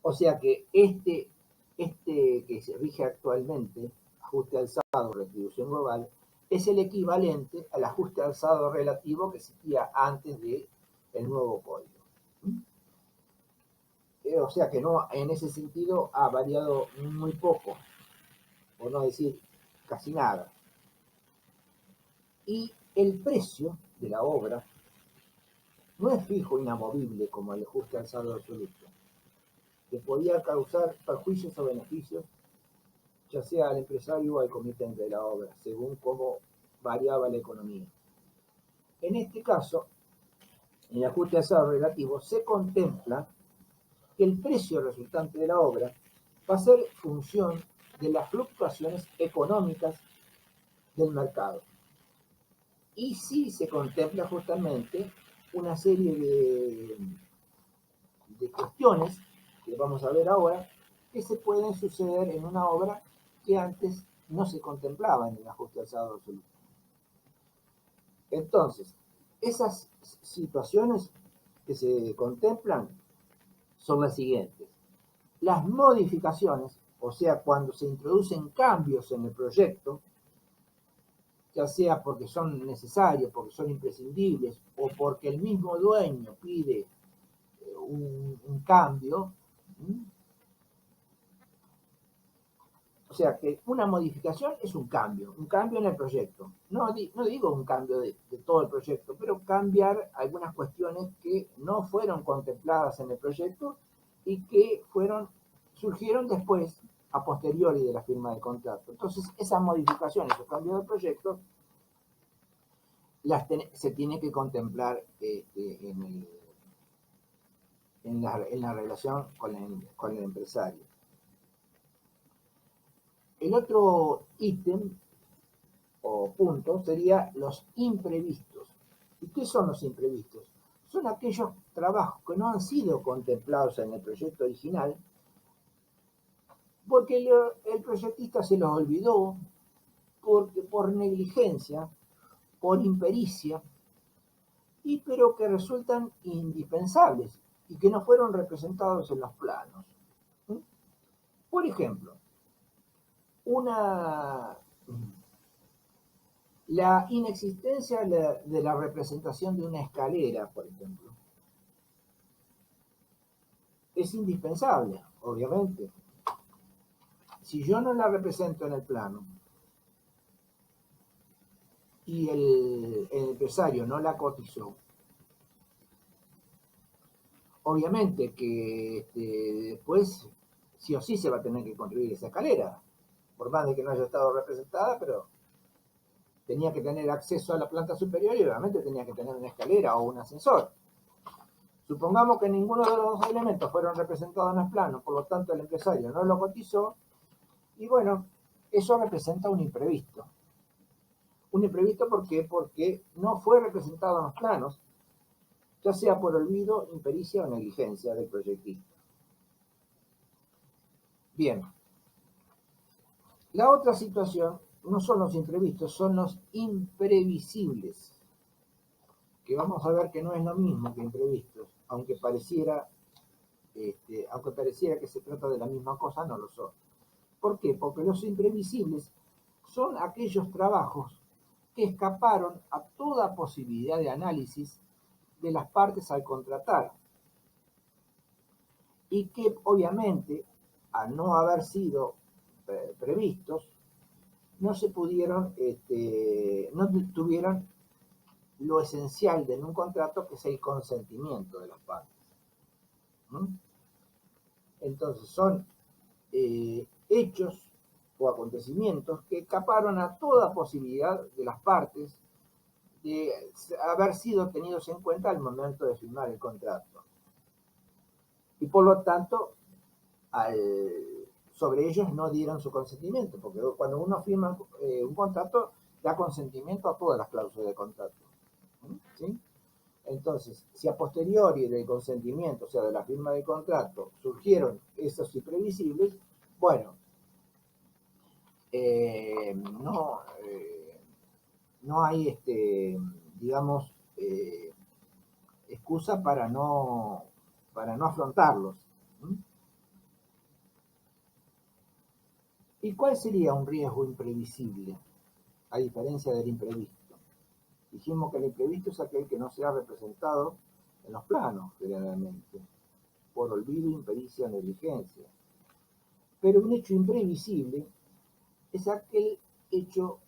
[SPEAKER 1] O sea que este que se rige actualmente, ajuste alzado, retribución global, es el equivalente al ajuste alzado relativo que existía antes del nuevo código. O sea que no, en ese sentido ha variado muy poco, por no decir casi nada. Y el precio de la obra no es fijo, inamovible como el ajuste alzado absoluto, que podía causar perjuicios o beneficios ya sea al empresario o al comitente de la obra, según cómo variaba la economía. En este caso, en el ajuste alzado relativo, se contempla que el precio resultante de la obra va a ser función de las fluctuaciones económicas del mercado. Y sí se contempla justamente una serie de cuestiones que vamos a ver ahora que se pueden suceder en una obra que antes no se contemplaba en el ajuste alzado absoluto. Entonces, esas situaciones que se contemplan son las siguientes. Las modificaciones, o sea, cuando se introducen cambios en el proyecto, ya sea porque son necesarios, porque son imprescindibles, o porque el mismo dueño pide un cambio. O sea, que una modificación es un cambio en el proyecto. No digo un cambio de todo el proyecto, pero cambiar algunas cuestiones que no fueron contempladas en el proyecto y que surgieron después, a posteriori de la firma del contrato. Entonces, esas modificaciones o cambios del proyecto se tiene que contemplar en la relación con el empresario. El otro ítem o punto sería los imprevistos. ¿Y qué son los imprevistos? Son aquellos trabajos que no han sido contemplados en el proyecto original porque el proyectista se los olvidó, por negligencia, por impericia, pero que resultan indispensables y que no fueron representados en los planos. Por ejemplo, la inexistencia de la representación de una escalera, por ejemplo, es indispensable, obviamente. Si yo no la represento en el plano y el empresario no la cotizó, obviamente que después sí o sí se va a tener que construir esa escalera, por más de que no haya estado representada, pero tenía que tener acceso a la planta superior y obviamente tenía que tener una escalera o un ascensor. Supongamos que ninguno de los dos elementos fueron representados en el plano, por lo tanto el empresario no lo cotizó, y bueno, eso representa un imprevisto. Un imprevisto, ¿por qué? Porque no fue representado en los planos, ya sea por olvido, impericia o negligencia del proyectista. Bien, la otra situación no son los imprevistos, son los imprevisibles, que vamos a ver que no es lo mismo que imprevistos, aunque pareciera que se trata de la misma cosa, no lo son. ¿Por qué? Porque los imprevisibles son aquellos trabajos que escaparon a toda posibilidad de análisis de las partes al contratar y que obviamente, al no haber sido previstos, no se pudieron, no tuvieron lo esencial de un contrato, que es el consentimiento de las partes. ¿Mm? Entonces son hechos o acontecimientos que escaparon a toda posibilidad de las partes de haber sido tenidos en cuenta al momento de firmar el contrato. Y por lo tanto, sobre ellos no dieron su consentimiento, porque cuando uno firma un contrato, da consentimiento a todas las cláusulas de contrato. ¿Sí? Entonces, si a posteriori del consentimiento, o sea, de la firma del contrato, surgieron esos imprevisibles, bueno, no, no hay, digamos, excusa para no afrontarlos. ¿Y cuál sería un riesgo imprevisible, a diferencia del imprevisto? Dijimos que el imprevisto es aquel que no se ha representado en los planos, generalmente, por olvido, impericia o negligencia. Pero un hecho imprevisible es aquel hecho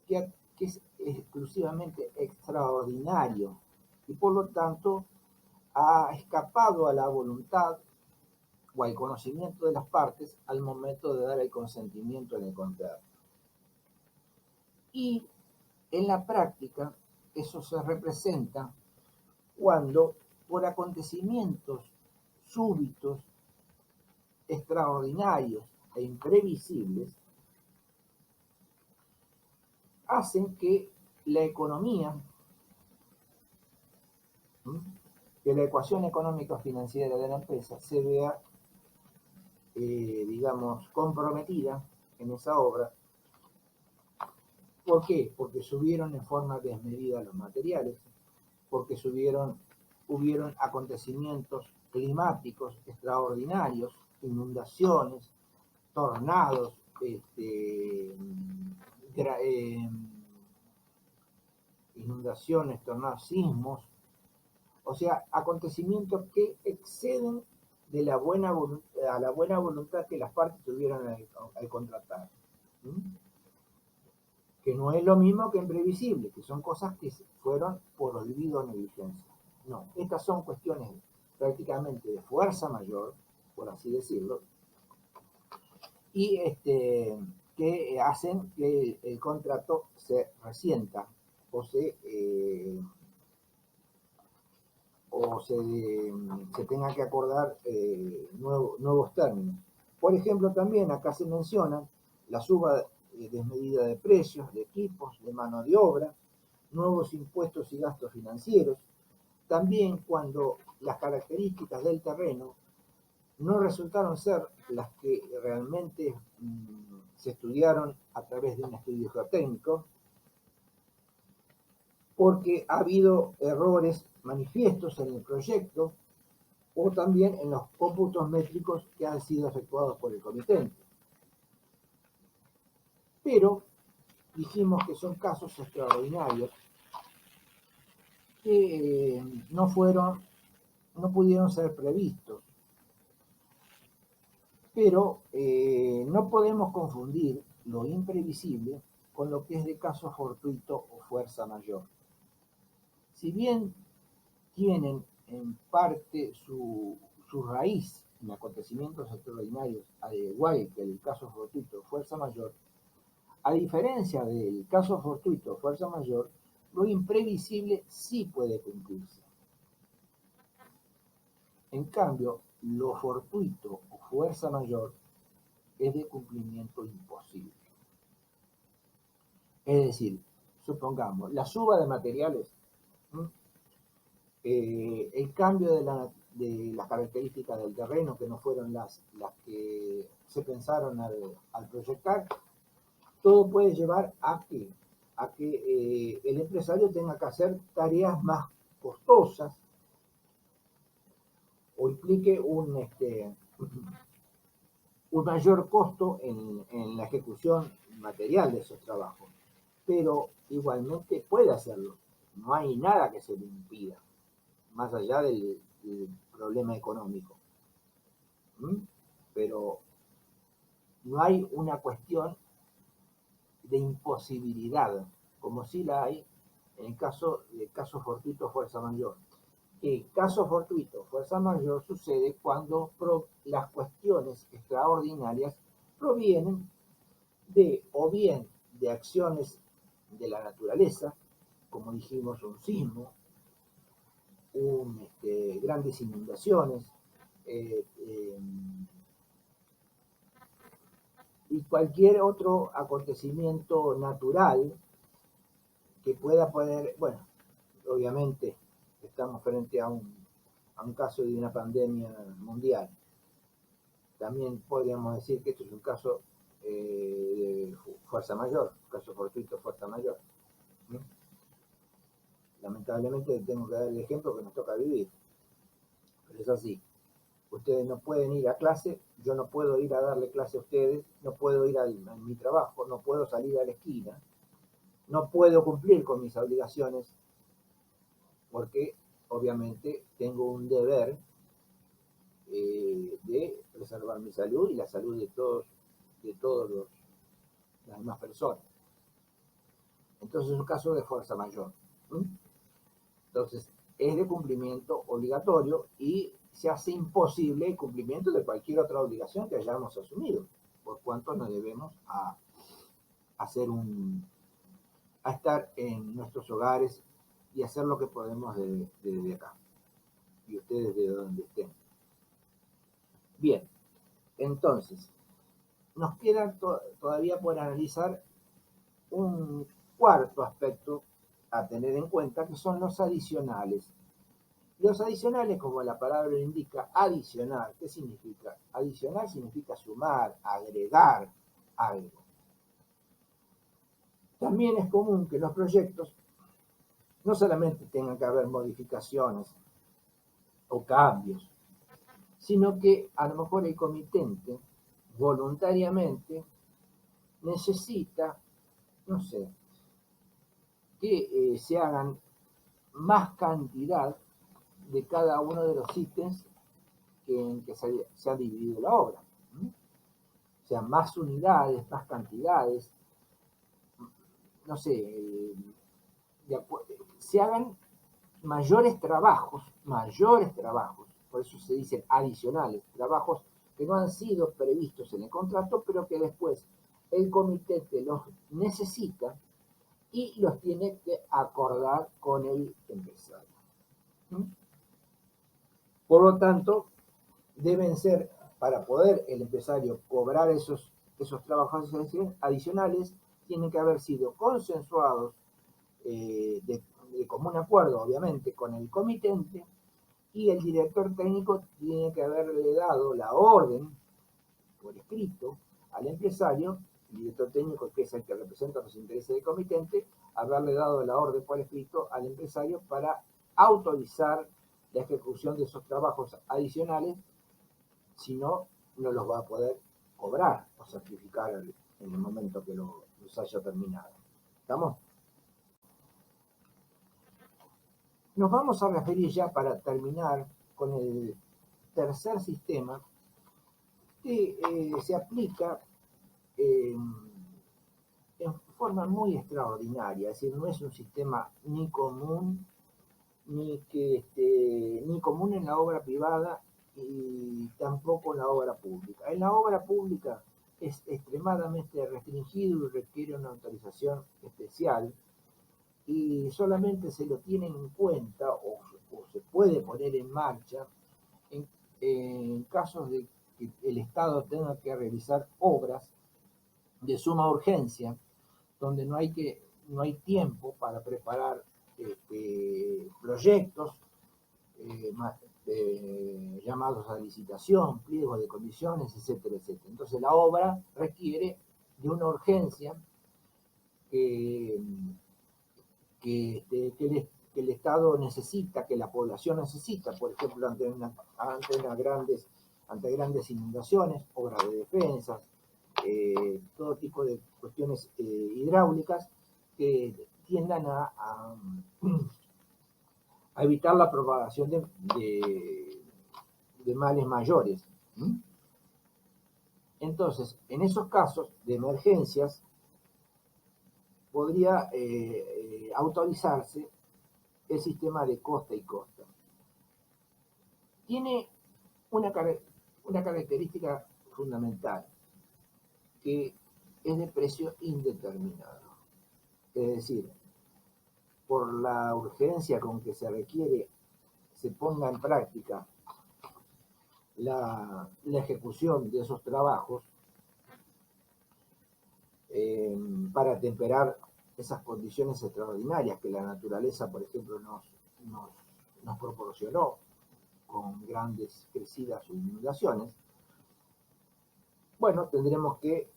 [SPEAKER 1] que es exclusivamente extraordinario y por lo tanto ha escapado a la voluntad o al conocimiento de las partes al momento de dar el consentimiento en el contrato. Y en la práctica eso se representa cuando por acontecimientos súbitos, extraordinarios e imprevisibles, hacen que la economía, que la ecuación económica financiera de la empresa se vea, digamos, comprometida en esa obra. ¿Por qué? Porque subieron en forma desmedida los materiales, porque hubieron acontecimientos climáticos extraordinarios, inundaciones, tornados, inundaciones, tornados, sismos, o sea, acontecimientos que exceden de la buena a la buena voluntad que las partes tuvieron al contratar. Que no es lo mismo que imprevisible, que son cosas que fueron por olvido o negligencia. No, estas son cuestiones prácticamente de fuerza mayor, por así decirlo, y que hacen que el contrato se resienta o se tenga que acordar nuevos términos. Por ejemplo, también acá se menciona la suba desmedida de precios, de equipos, de mano de obra, nuevos impuestos y gastos financieros. También cuando las características del terreno no resultaron ser las que realmente se estudiaron a través de un estudio geotécnico, porque ha habido errores manifiestos en el proyecto o también en los cómputos métricos que han sido efectuados por el comitente. Pero dijimos que son casos extraordinarios que no pudieron ser previstos. Pero no podemos confundir lo imprevisible con lo que es de caso fortuito o fuerza mayor. Si bien tienen en parte su raíz en acontecimientos extraordinarios, al igual que el caso fortuito o fuerza mayor, a diferencia del caso fortuito o fuerza mayor, lo imprevisible sí puede cumplirse. En cambio, lo fortuito o fuerza mayor es de cumplimiento imposible. Es decir, supongamos, la suba de materiales, el cambio de las características del terreno, que no fueron las que se pensaron al proyectar, todo puede llevar a que el empresario tenga que hacer tareas más costosas o implique un mayor costo en la ejecución material de esos trabajos. Pero igualmente puede hacerlo. No hay nada que se le impida, más allá del problema económico. Pero no hay una cuestión de imposibilidad, como sí la hay en el caso de caso fortuito fuerza mayor. El caso fortuito fuerza mayor sucede cuando las cuestiones extraordinarias provienen o bien de acciones de la naturaleza, como dijimos, un sismo, grandes inundaciones, y cualquier otro acontecimiento natural que pueda poner, bueno, obviamente estamos frente a un caso de una pandemia mundial. También podríamos decir que esto es un caso de fuerza mayor, un caso fortuito fuerza mayor. Lamentablemente tengo que dar el ejemplo que nos toca vivir, pero es así. Ustedes no pueden ir a clase, yo no puedo ir a darle clase a ustedes, no puedo ir a mi trabajo, no puedo salir a la esquina, no puedo cumplir con mis obligaciones porque obviamente tengo un deber de preservar mi salud y la salud de todas las demás personas. Entonces es un caso de fuerza mayor. Entonces es de cumplimiento obligatorio y se hace imposible el cumplimiento de cualquier otra obligación que hayamos asumido, por cuanto nos debemos a estar en nuestros hogares y hacer lo que podemos desde acá, y ustedes de donde estén. Bien, entonces, nos queda todavía por analizar un cuarto aspecto a tener en cuenta, que son los adicionales. Los adicionales, como la palabra lo indica, adicional, ¿qué significa? Adicional significa sumar, agregar algo. También es común que los proyectos no solamente tengan que haber modificaciones o cambios, sino que a lo mejor el comitente voluntariamente necesita, no sé, que se hagan más cantidad de cada uno de los ítems en que se ha dividido la obra. O sea, más unidades, más cantidades, no sé, se hagan mayores trabajos, por eso se dicen adicionales, trabajos que no han sido previstos en el contrato, pero que después el comité los necesita y los tiene que acordar con el empresario. Por lo tanto, deben ser, para poder el empresario cobrar esos trabajos adicionales, tienen que haber sido consensuados de común acuerdo, obviamente, con el comitente, y el director técnico tiene que haberle dado la orden por escrito al empresario, el director técnico, que es el que representa los intereses del comitente, haberle dado la orden por escrito al empresario para autorizar la ejecución de esos trabajos adicionales, si no, no los va a poder cobrar o certificar en el momento que los haya terminado. ¿Estamos? Nos vamos a referir ya para terminar con el tercer sistema que se aplica en forma muy extraordinaria, es decir, no es un sistema ni común, ni común en la obra privada y tampoco en la obra pública. En la obra pública es extremadamente restringido y requiere una autorización especial, y solamente se lo tiene en cuenta o se puede poner en marcha en casos de que el Estado tenga que realizar obras de suma urgencia, donde no hay tiempo para preparar proyectos llamados a licitación, pliegos de condiciones, etcétera, etcétera. Entonces la obra requiere de una urgencia que el Estado necesita, que la población necesita, por ejemplo, ante grandes inundaciones, obras de defensas, todo tipo de cuestiones hidráulicas que tiendan a evitar la propagación de males mayores. Entonces, en esos casos de emergencias, podría autorizarse el sistema de costa y costa. Tiene una característica fundamental, que es de precio indeterminado. Es decir, por la urgencia con que se requiere se ponga en práctica la ejecución de esos trabajos para atemperar esas condiciones extraordinarias que la naturaleza, por ejemplo, nos proporcionó con grandes crecidas o inundaciones. Bueno, tendremos que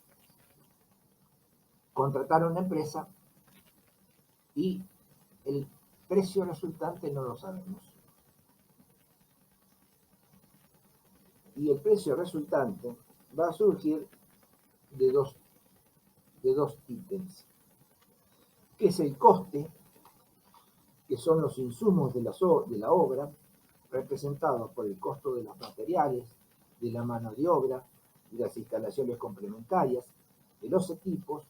[SPEAKER 1] contratar a una empresa y el precio resultante no lo sabemos. Y el precio resultante va a surgir de dos ítems, que es el coste, que son los insumos de la obra, representados por el costo de los materiales, de la mano de obra, de las instalaciones complementarias, de los equipos,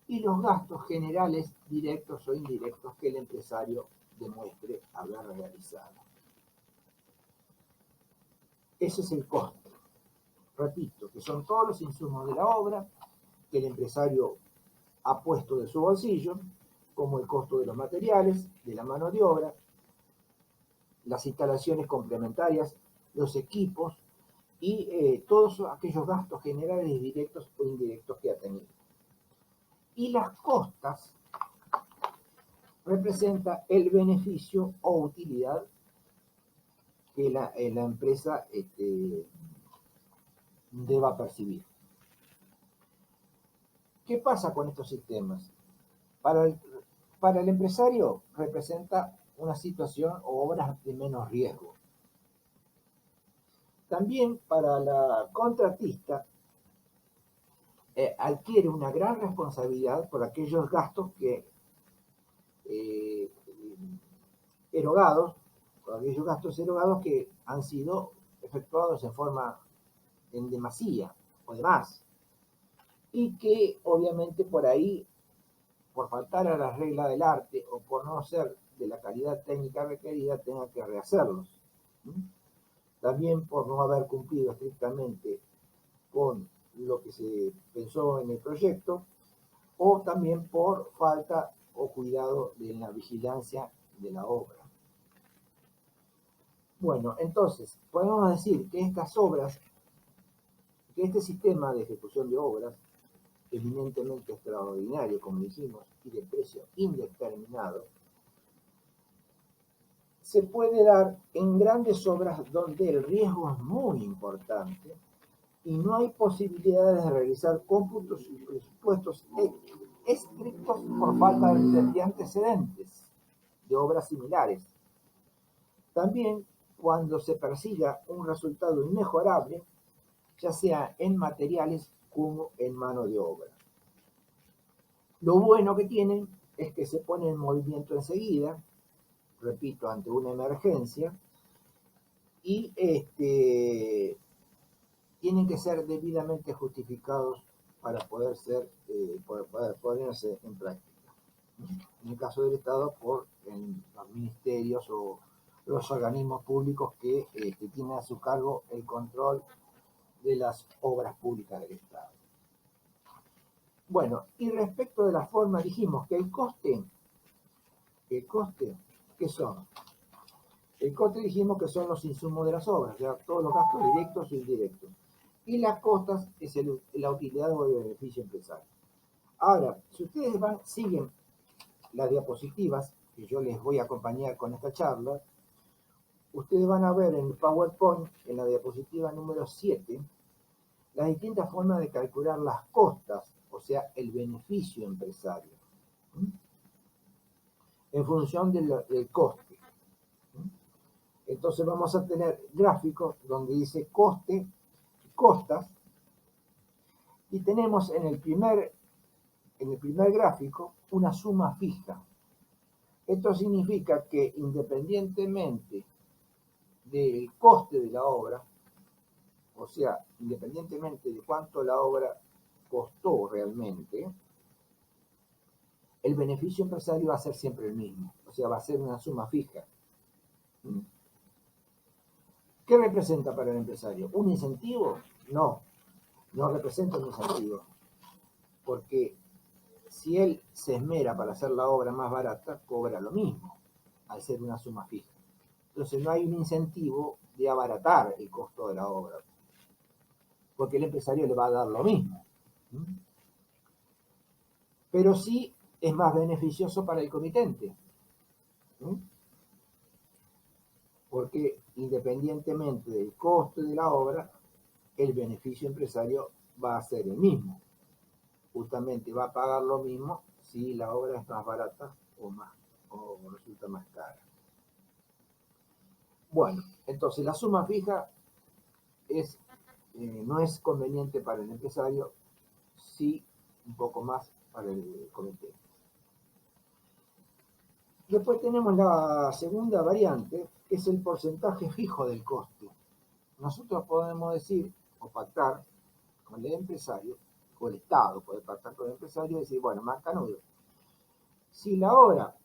[SPEAKER 1] y los gastos generales directos o indirectos que el empresario demuestre haber realizado. Ese es el costo. Repito, que son todos los insumos de la obra que el empresario ha puesto de su bolsillo, como el costo de los materiales, de la mano de obra, las instalaciones complementarias, los equipos y todos aquellos gastos generales directos o indirectos que ha tenido. Y las costas representa el beneficio o utilidad que la empresa deba percibir. ¿Qué pasa con estos sistemas? Para el empresario representa una situación o obras de menos riesgo. También para la contratista adquiere una gran responsabilidad por aquellos gastos que erogados, por aquellos gastos erogados que han sido efectuados en demasía o de más, y que obviamente por ahí, por faltar a la regla del arte o por no ser de la calidad técnica requerida, tenga que rehacerlos. También por no haber cumplido estrictamente con lo que se pensó en el proyecto, o también por falta o cuidado de la vigilancia de la obra. Bueno, entonces, podemos decir que estas obras, que este sistema de ejecución de obras, eminentemente extraordinario, como dijimos, y de precio indeterminado, se puede dar en grandes obras donde el riesgo es muy importante y no hay posibilidades de realizar cómputos y presupuestos estrictos por falta de antecedentes de obras similares. También cuando se persiga un resultado inmejorable, ya sea en materiales como en mano de obra. Lo bueno que tienen es que se pone en movimiento enseguida, repito, ante una emergencia, y tienen que ser debidamente justificados para poder ponerse en práctica. En el caso del Estado, por los ministerios o los organismos públicos que tienen a su cargo el control de las obras públicas del Estado. Bueno, y respecto de la forma, dijimos que el coste, ¿qué son? El coste dijimos que son los insumos de las obras, o sea, todos los gastos directos e indirectos. Y las costas es la utilidad o el beneficio empresario. Ahora, si ustedes siguen las diapositivas, que yo les voy a acompañar con esta charla, ustedes van a ver en el PowerPoint, en la diapositiva número 7, las distintas formas de calcular las costas, o sea, el beneficio empresario, en función del coste. Entonces vamos a tener gráficos donde dice coste, costas, y tenemos en el primer gráfico una suma fija. Esto significa que independientemente del coste de la obra, o sea, independientemente de cuánto la obra costó realmente, el beneficio empresario va a ser siempre el mismo, o sea, va a ser una suma fija. ¿Qué representa para el empresario? ¿Un incentivo? No, no representa un incentivo, porque si él se esmera para hacer la obra más barata, cobra lo mismo, al ser una suma fija. Entonces no hay un incentivo de abaratar el costo de la obra, porque el empresario le va a dar lo mismo. Pero sí es más beneficioso para el comitente, porque independientemente del costo de la obra, el beneficio empresario va a ser el mismo. Justamente va a pagar lo mismo si la obra es más barata o resulta más cara. Bueno, entonces la suma fija no es conveniente para el empresario, sí un poco más para el comité. Después tenemos la segunda variante, que es el porcentaje fijo del coste. Nosotros podemos decir o pactar con el empresario, o el Estado puede pactar con el empresario y decir, bueno, más canudo. Si la obra,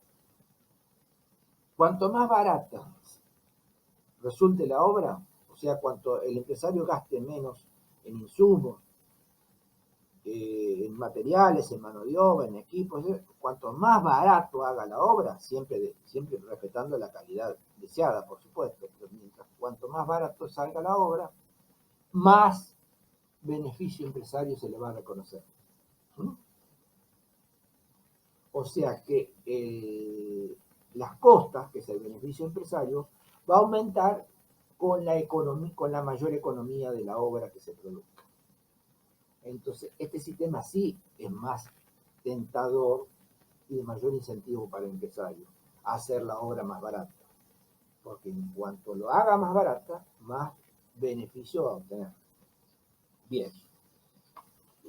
[SPEAKER 1] cuanto más barata resulte la obra, o sea, cuanto el empresario gaste menos en insumos, en materiales, en mano de obra, en equipos, cuanto más barato haga la obra, siempre respetando la calidad deseada, por supuesto, pero cuanto más barato salga la obra, más beneficio empresario se le va a reconocer. ¿Mm? O sea que las costas, que es el beneficio empresario, va a aumentar con la mayor economía de la obra que se produzca. Entonces, este sistema sí es más tentador y de mayor incentivo para el empresario a hacer la obra más barata. Porque en cuanto lo haga más barata, más beneficio va a obtener. Bien.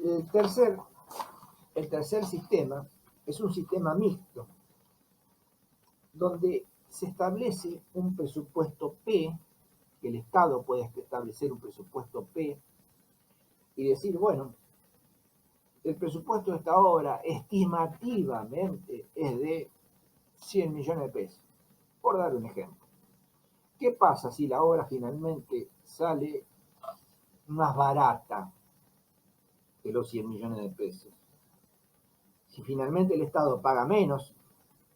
[SPEAKER 1] El tercer sistema es un sistema mixto, donde se establece un presupuesto P, que el Estado puede establecer un presupuesto P y decir, bueno, el presupuesto de esta obra estimativamente es de 100 millones de pesos, por dar un ejemplo. ¿Qué pasa si la obra finalmente sale más barata que los 100 millones de pesos? Si finalmente el Estado paga menos,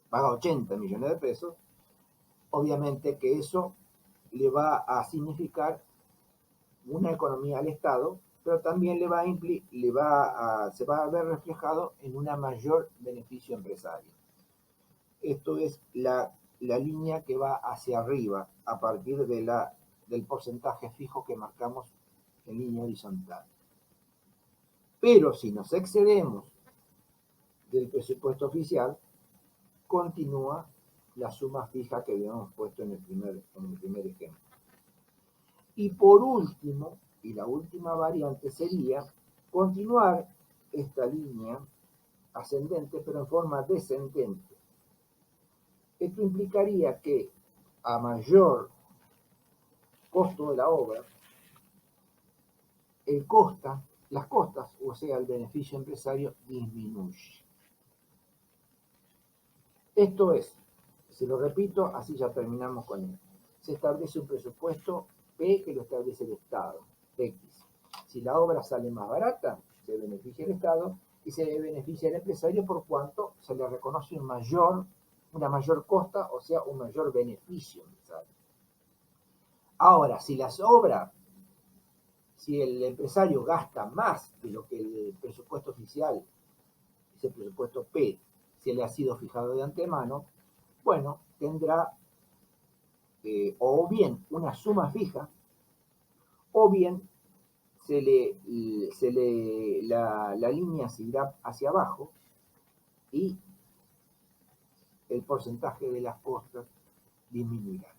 [SPEAKER 1] paga 80 millones de pesos, obviamente que eso le va a significar una economía al Estado, pero también se va a ver reflejado en un mayor beneficio empresario. Esto es la línea que va hacia arriba a partir del porcentaje fijo que marcamos en línea horizontal. Pero si nos excedemos del presupuesto oficial, continúa la suma fija que habíamos puesto en el primer ejemplo. Y por último, y la última variante sería continuar esta línea ascendente, pero en forma descendente. Esto implicaría que a mayor costo de la obra, las costas, o sea, el beneficio empresario, disminuye. Esto es, se lo repito, así ya terminamos con él. Se establece un presupuesto P que lo establece el Estado, X. Si la obra sale más barata, se beneficia el Estado y se beneficia el empresario por cuanto se le reconoce una mayor costa, o sea, un mayor beneficio empresario. Ahora, si el empresario gasta más de lo que el presupuesto oficial, ese presupuesto P, se le ha sido fijado de antemano, bueno, tendrá o bien una suma fija, o bien la línea se irá hacia abajo y el porcentaje de las costas disminuirá.